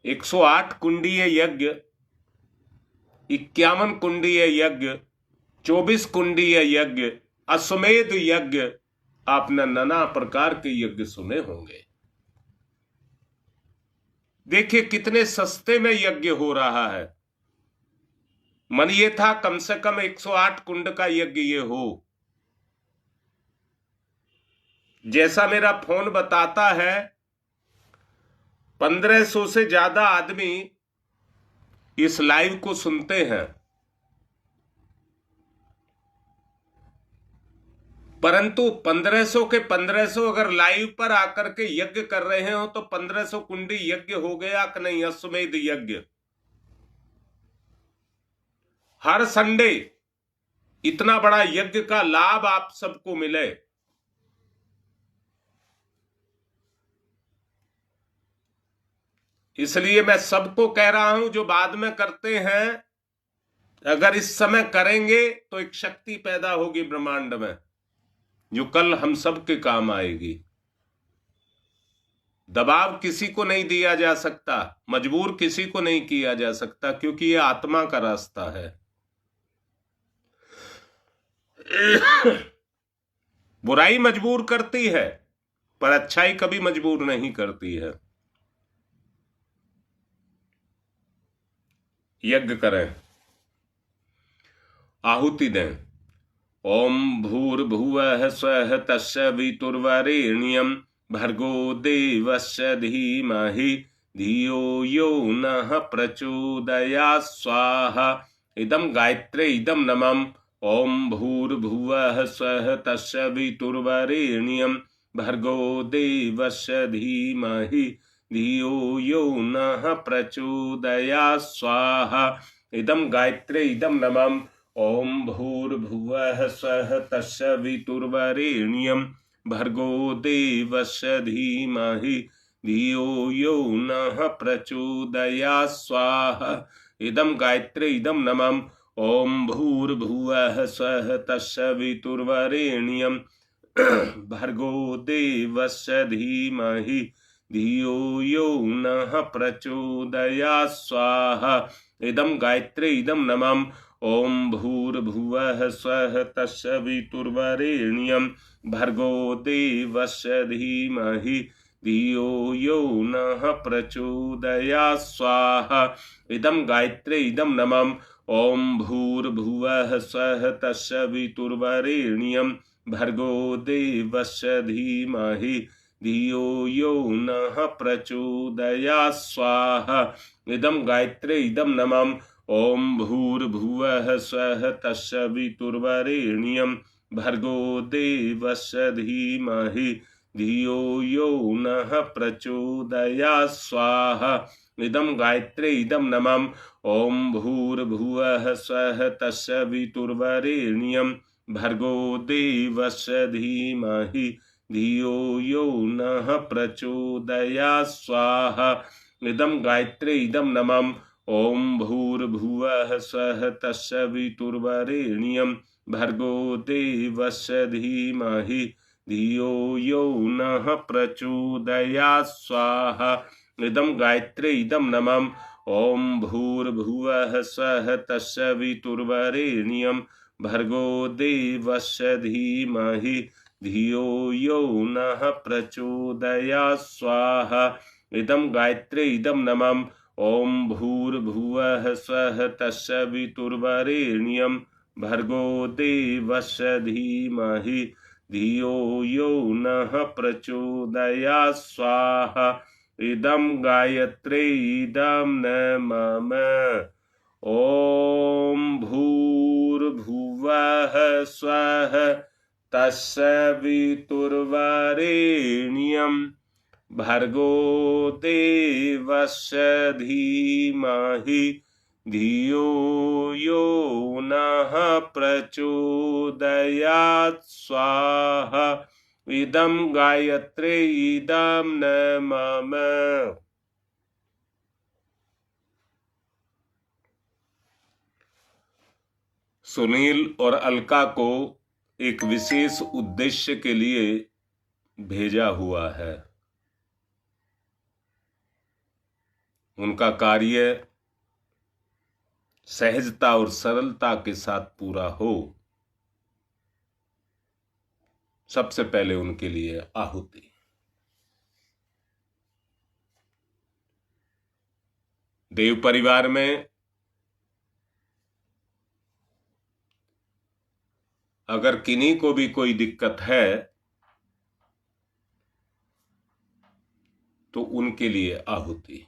108 कुंडीय यज्ञ, 51 कुंडीय यज्ञ, 24 कुंडीय यज्ञ, अश्वमेध यज्ञ, आपने नाना प्रकार के यज्ञ सुने होंगे। देखिए कितने सस्ते में यज्ञ हो रहा है। मन ये था कम से कम 108 कुंड का यज्ञ ये हो। जैसा मेरा फोन बताता है 1500 से ज्यादा आदमी इस लाइव को सुनते हैं, परंतु 1500 के 1500 अगर लाइव पर आकर के यज्ञ कर रहे हो तो 1500 कुंडी यज्ञ हो गया कि नहीं? अश्वमेध यज्ञ। हर संडे इतना बड़ा यज्ञ का लाभ आप सबको मिले, इसलिए मैं सबको कह रहा हूं जो बाद में करते हैं, अगर इस समय करेंगे तो एक शक्ति पैदा होगी ब्रह्मांड में जो कल हम सबके काम आएगी। दबाव किसी को नहीं दिया जा सकता, मजबूर किसी को नहीं किया जा सकता, क्योंकि ये आत्मा का रास्ता है। बुराई मजबूर करती है पर अच्छाई कभी मजबूर नहीं करती है। यज्ञ करें, आहुति दें। ओम भूर्भुवः स्वः तस्य वितुर्वरेण्यं भर्गो देवस्य धीमहि धियो यो नः प्रचोदयात् स्वाहा। इदं गायत्रे इदं नमः। ओम भूर्भुवः स्वः तस्य वितुर्वरेण्यं भर्गो देवस्य धीमहि धियो यो नः प्रचोदयात् स्वाहा। इदं गायत्रे इदं नमः। ओम भूर्भुवः स्वः तस्य वितुर्वरेण्यं भर्गो देवस्य धीमहि धियो यो नः प्रचोदयात् स्वाहा। इदं गायत्रे इदं नमः। ओम भूर्भुवः स्वः तस्य वितुर्वरेण्यं भर्गो देवस्य धीमहि धियो यो नः प्रचोदयात् स्वाहा। इदं गायत्रे इदं नमः। ओम भूर्भुवः स्वः तस्य वितुर्वरेण्यं भर्गो देवस्य धीमहि धियो यो नः प्रचोदयात् स्वाहा। इदं गायत्रे इदं नमः। ओम भूर्भुवः स्वः तस्य वितुर्वरेण्यं भर्गो देवस्य धीमहि धियो यो नः प्रचोदयात् स्वाहा। इदं गायत्रे इदं नमः। ओम भूर्भुवः स्वः तस्य वितुर्वरेण्यं भर्गो देवस्य धीमहि धियो यो नः प्रचोदयात् स्वाहा। इदं गायत्रे इदं नमः। ओम भूर्भुवः स्वः तस्य वितुर्वरेण्यं भर्गो देवस्य धीमहि धियो यो नः प्रचोदयात् स्वाहा। इदं गायत्रे इदं नमः। ओम भूर्भुवः स्वः तस्य वितुर्वरेण्यं भर्गो देवस्य धीमहि धियो यो नः प्रचोदयात् स्वाहा। इदं गायत्रे इदं नमः। ओम भूर्भुवः स्वः तस्य वितुर्वरेण्यं भर्गो देवस्य धीमहि धियो यो नः प्रचोदयात् स्वाहा। इदं गायत्रे इदं नमः। ओम भूर्भुवः स्वः तस्य वितुर्वरेण्यं भर्गो देवस्य धीमहि धियो यो नः प्रचोदयात् स्वाहा। इदं गायत्रे इदं न मम। ॐ भूर्भुवः स्वः तत्सवितुर्वरेण्यं भर्गो देवस्य धीमहि धियो यो नः प्रचोदयात् स्वाहा। इदं गायत्रे इदं न मम। सुनील और अलका को एक विशेष उद्देश्य के लिए भेजा हुआ है। उनका कार्य सहजता और सरलता के साथ पूरा हो। सबसे पहले उनके लिए आहुति। देव परिवार में अगर किन्हीं को भी कोई दिक्कत है तो उनके लिए आहुति।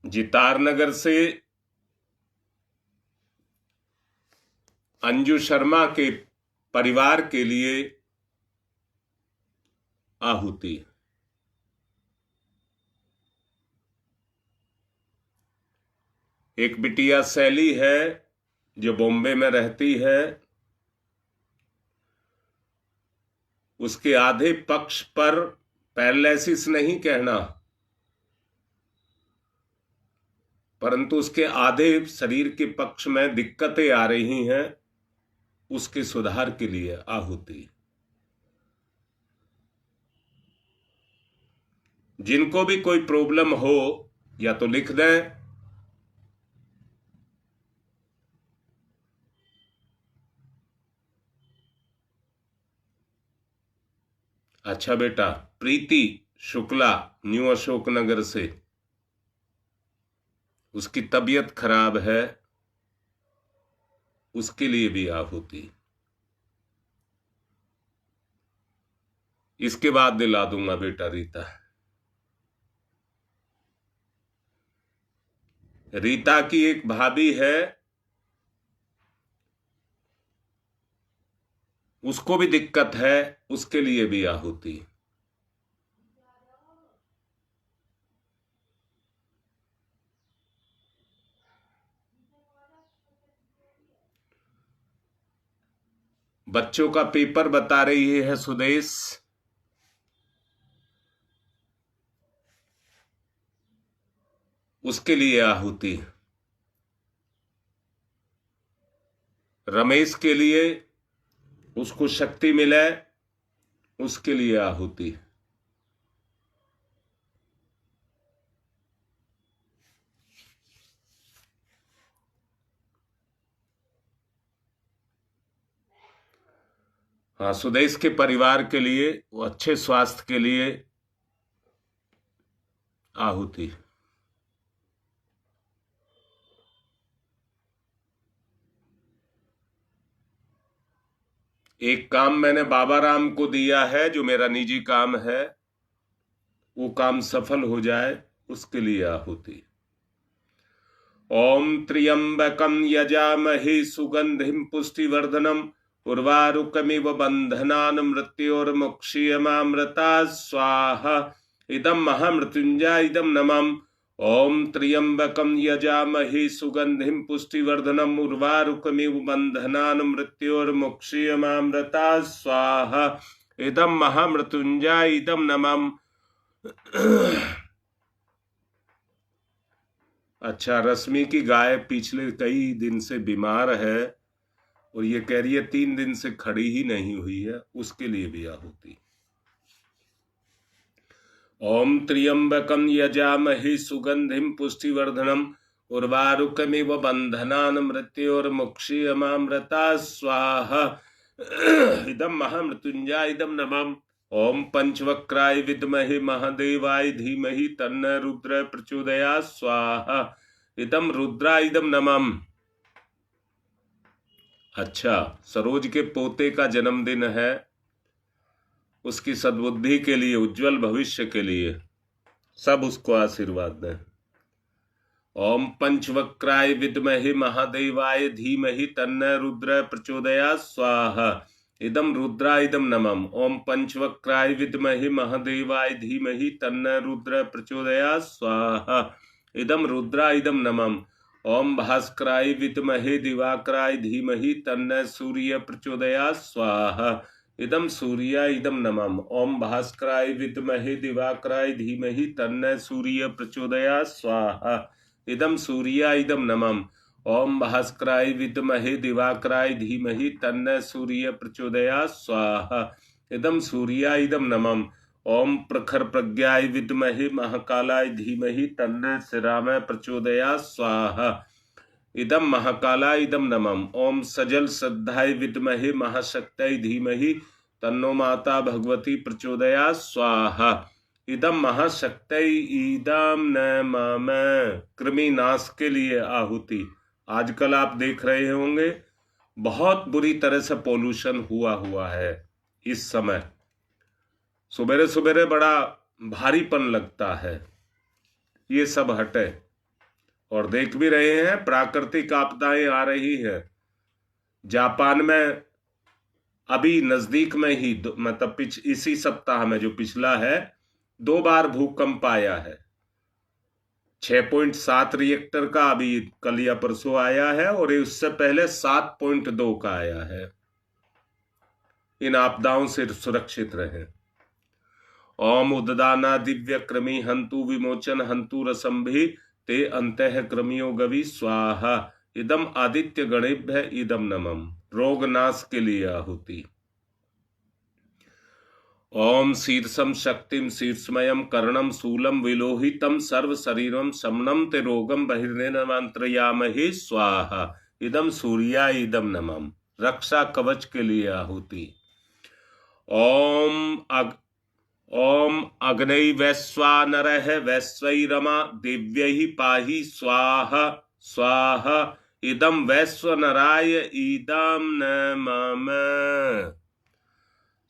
जितारनगर से अंजू शर्मा के परिवार के लिए आहुति। एक बिटिया शैली है जो बॉम्बे में रहती है। उसके आधे पक्ष पर पैरालिसिस नहीं कहना, परंतु उसके आधे शरीर के पक्ष में दिक्कतें आ रही हैं, उसके सुधार के लिए आहुति। जिनको भी कोई प्रॉब्लम हो या तो लिख दें, अच्छा बेटा, प्रीति शुक्ला न्यू अशोकनगर से, उसकी तबीयत खराब है, उसके लिए भी आहुति। इसके बाद दिला दूंगा बेटा रीता। रीता की एक भाभी है, उसको भी दिक्कत है, उसके लिए भी आहुति। बच्चों का पेपर बता रही है सुदेश, उसके लिए आहुति। रमेश के लिए उसको शक्ति मिले, उसके लिए आहुति। हाँ, सुदेश के परिवार के लिए, वो अच्छे स्वास्थ्य के लिए आहुति। एक काम मैंने बाबा राम को दिया है, जो मेरा निजी काम है, वो काम सफल हो जाए, उसके लिए आहुति। ओम त्र्यंबकं यजामहे सुगंधिं पुष्टिवर्धनम उर्वारुकमिव बंधनान् मृत्योर्मुक्षीयमामृता स्वाहा। इदं महामृत्युंजय इदं नमः। ओम त्र्यंबकं यजामहे सुगंधिं पुष्टिवर्धनम उर्वारुकमिव बंधनान् मृत्योर्मुक्षीयमामृता स्वाहा। इदं महामृत्युंजय इदं नमः। अच्छा, रश्मि की गाय पिछले कई दिन से बीमार है और ये कह रही है 3 दिन से खड़ी ही नहीं हुई है, उसके लिए भी आहुति। ओम त्र्यंबकं यजामहे सुगंधिं पुष्टिवर्धनम उर्वारुकमिव बंधनान् मृत्योर्मुक्षीयमामृता स्वाहा। इदं महामृत्युंजय इदं नमः। ओम पंचवक्राय विद्महे महादेवाय धीमहि तन्न रुद्र प्रचोदयात् स्वाहा। इदं रुद्राय इदं नमः। अच्छा, सरोज के पोते का जन्मदिन है, उसकी सद्बुद्धि के लिए, उज्जवल भविष्य के लिए सब उसको आशीर्वाद दें। ओम पंचवक्राय विद्महे महादेवाय धीमहि तन्नो रुद्र प्रचोदयात् स्वाहा। इदम रुद्रा इदम नमः। ओम पंचवक्राय विद्महे महादेवाय धीमहि तन्नो रुद्र प्रचोदयात् स्वाहा। इदम रुद्रा इदम नमः। ओम भास्कराय विद्महे दिवाकराय धीमहि तन्नो सूर्य प्रचोदयात् स्वाहा। इदम सूर्या इदम नमः। ओम भास्कराय विद्महे दिवाकराय धीमहि तन्नो सूर्य प्रचोदयात् स्वाहा। इदम सूर्या इदम नमः। ओम भास्कराय विद्महे दिवाकराय धीमहि तन्नो सूर्य प्रचोदयात् स्वाहा। इदम सूर्या इदम नमः। ओम प्रखर प्रज्ञाय विद्महे महाकालाय धीमहि तन्नो श्रीरामाय प्रचोदयात् स्वाहा। इदम महाकालाय इदम नमः। ओम सजल श्रद्धाय विद्महे महाशक्तये धीमहि तन्नो माता भगवती प्रचोदयात् स्वाहा। इदम महाशक्तये इदम नमः। कृमि नाश के लिए आहुति। आजकल आप देख रहे होंगे बहुत बुरी तरह से पोल्यूशन हुआ है। इस समय सुबेरे सुबेरे बड़ा भारीपन लगता है। ये सब हटे। और देख भी रहे हैं प्राकृतिक आपदाएं आ रही है। जापान में अभी नजदीक में ही मतलब इसी सप्ताह में जो पिछला है 2 बार भूकंप आया है। 6.7 रिएक्टर का अभी कल या परसों आया है और उससे पहले 7.2 का आया है। इन आपदाओं से सुरक्षित रहें। ओम उददाना दिव्य क्रमी हंतु विमोचन हंतु रसंभि ते अंतः क्रमियो गवि स्वाहा। इदम आदित्य गणेभ्य इदम नमः। रोग नाश के लिए आहुति। ओम शीर्षम शक्तिम शीर्षमयम कर्णम शूलम विलोहितम सर्व शरीरम समनम ते रोगम बहिर्नेनमंत्रयामहे स्वाहा। इदम सूर्या इदम नमः। रक्षा कवच के लिए आहुति। ओम अग्नई वैश्वानरः वैश्वैरमा दिव्यैः पाहि स्वाहा स्वाहा। इदम वैश्वनराय इदम नमः।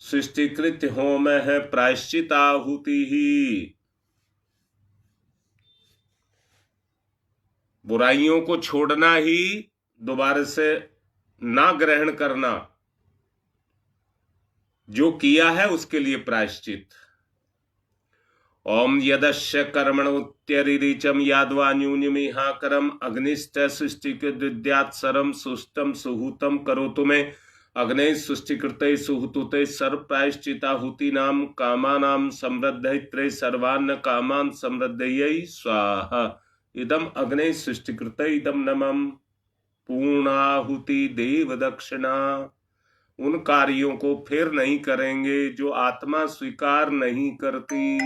सृष्टिकृत होम है प्रायश्चिताहुति ही। बुराइयों को छोड़ना ही, दोबारा से ना ग्रहण करना, जो किया है उसके लिए प्रायश्चित। ओम यदस्य कर्मणोत्यरिचम यादवा न्यूनमिहाकरम अग्निश्च सृष्टिकृद्यात्सरम सुष्टम सुहूतम करोतु मे अग्ने सृष्टिकृते सुहूते सर्व प्रायश्चिताहुति नाम कामानाम समृद्धये सर्वान्न कामान समृद्धये स्वाहा। इदम अग्ने सृष्टिकृते इदम नमः। पूर्णाहुति देव दक्षिणा। उन कार्यों को फिर नहीं करेंगे जो आत्मा स्वीकार नहीं करती,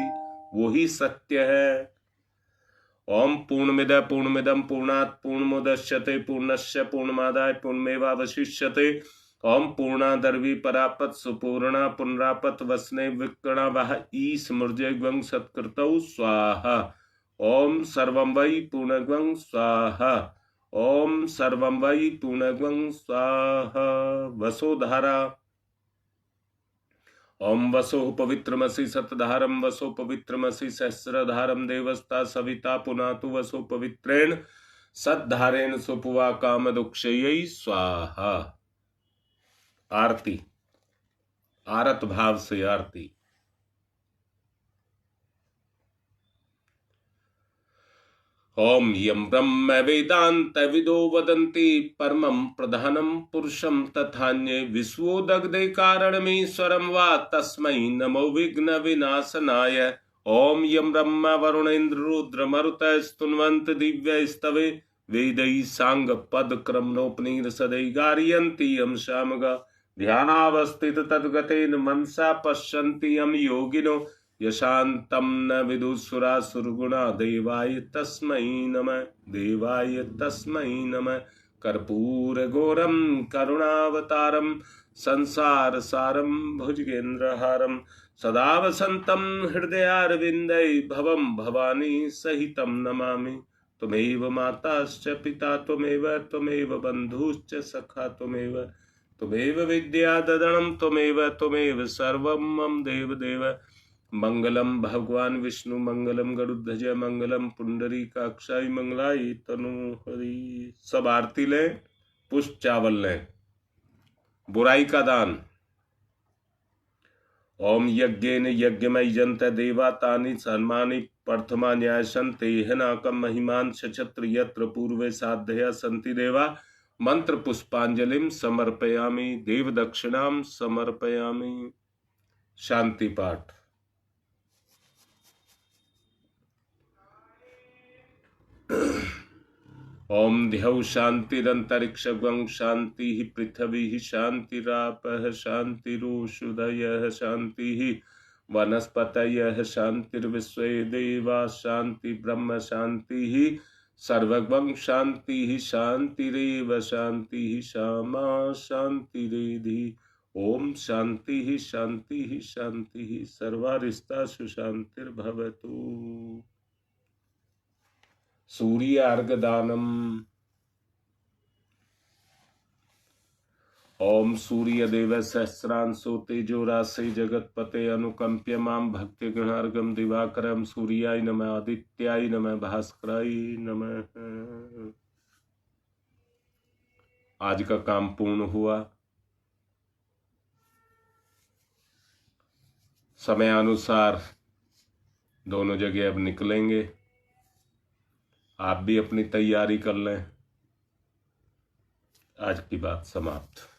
वही सत्य है। ओम पूर्णमिद पूर्णमिदम पूर्णात् पूर्णमुदच्यते पूर्णस्य पूर्णमादाय पूर्णमेवावशिष्यते। ओम पूर्णादर्वी परापत सुपूर्णा पुनरापत वसने विकणा वह ईश मूर्जयं सत्कृतौ स्वाहा। ओम सर्वं वै पूर्णगं स्वाहा। ओम सर्वं वै पूर्णगं स्वाहा। वसोधारा। ओम वसो पवित्रमसि सतधारम वसो पवित्रमसि सहस्रधारम देवस्ता सविता पुनातु वसो पवित्रेण सद्धारेण सुपुवा कामदुक्षयै स्वाहा। आरती। आरत भाव से आरती। ओम यम ब्रह्म वेदांत विदो वदन्ति परमं प्रधानं पुरुषं तथान्ये विश्वोदग्धे कारणमीश्वरं वा तस्मै नमो विघ्न विनाशनाय। ओम यम ब्रह्म वरुणेन्द्र रुद्र मरुतः स्तुन्वन्त दिव्यैस्तवे वेदैः सांग पद क्रमणोपनिषदै गारयन्ति यम शामगा। ध्यानावस्थित तद्गतेन मनसा पश्यन्ति यम योगिनो यशांतम न विदुसुरासुरगुणा देवाय तस्मै नमः। देवाय तस्मै नमः। कर्पूर घोरम करुणावतारम संसार सारम भुजगेन्द्रहारम सदा वसंतम हृदयारविंदै भवम भवानी सहितं नमामि। त्वमेव माताश्च पिता त्वमेव त्वमेव बन्धुश्च सखा त्वमेव त्वमेव विद्याददनं त्वमेव सर्वं मम देव मंगलम भगवान विष्णु मंगलम गरुड़ध्वज मंगलम पुंडरीकाक्षाय मंगलाय तनु हरि। सब आरती लें, पुष्प चावल लें। बुराई का दान। ओम यज्ञेन यज्ञमय जंत देवा तानि सन्मानि प्रथमा न्यासन्ते नाकम महिमान क्षत्र यत्र पूर्वे साधया सन्ति देवा। मंत्र पुष्पांजलिम समर्पयामि, देव दक्षिणाम समर्पयामि। शांति पाठ। ओम ध्यौ शांतिरंतरिक्षं शांति पृथ्वी शांतिरापः शांतिरोषधयः शांति वनस्पतयः शांतिर्विश्वे देवा शांति ब्रह्म शांति सर्वगं शांति शांतिरेव शांति सामा शांतिरेधि। ओम शांति शांति शांति सर्वारिष्टासु शांतिर्भवतु। सूर्य अर्घदानम। ओम सूर्य देव सहस्रांशो तेजो राशि जगतपते अनुकंप्य माम भक्ति गणार्गम दिवाकरम सूर्याय नमः आदित्याय नमः भास्कराय नमः। आज का काम पूर्ण हुआ। समयानुसार दोनों जगह अब निकलेंगे। आप भी अपनी तैयारी कर लें। आज की बात समाप्त।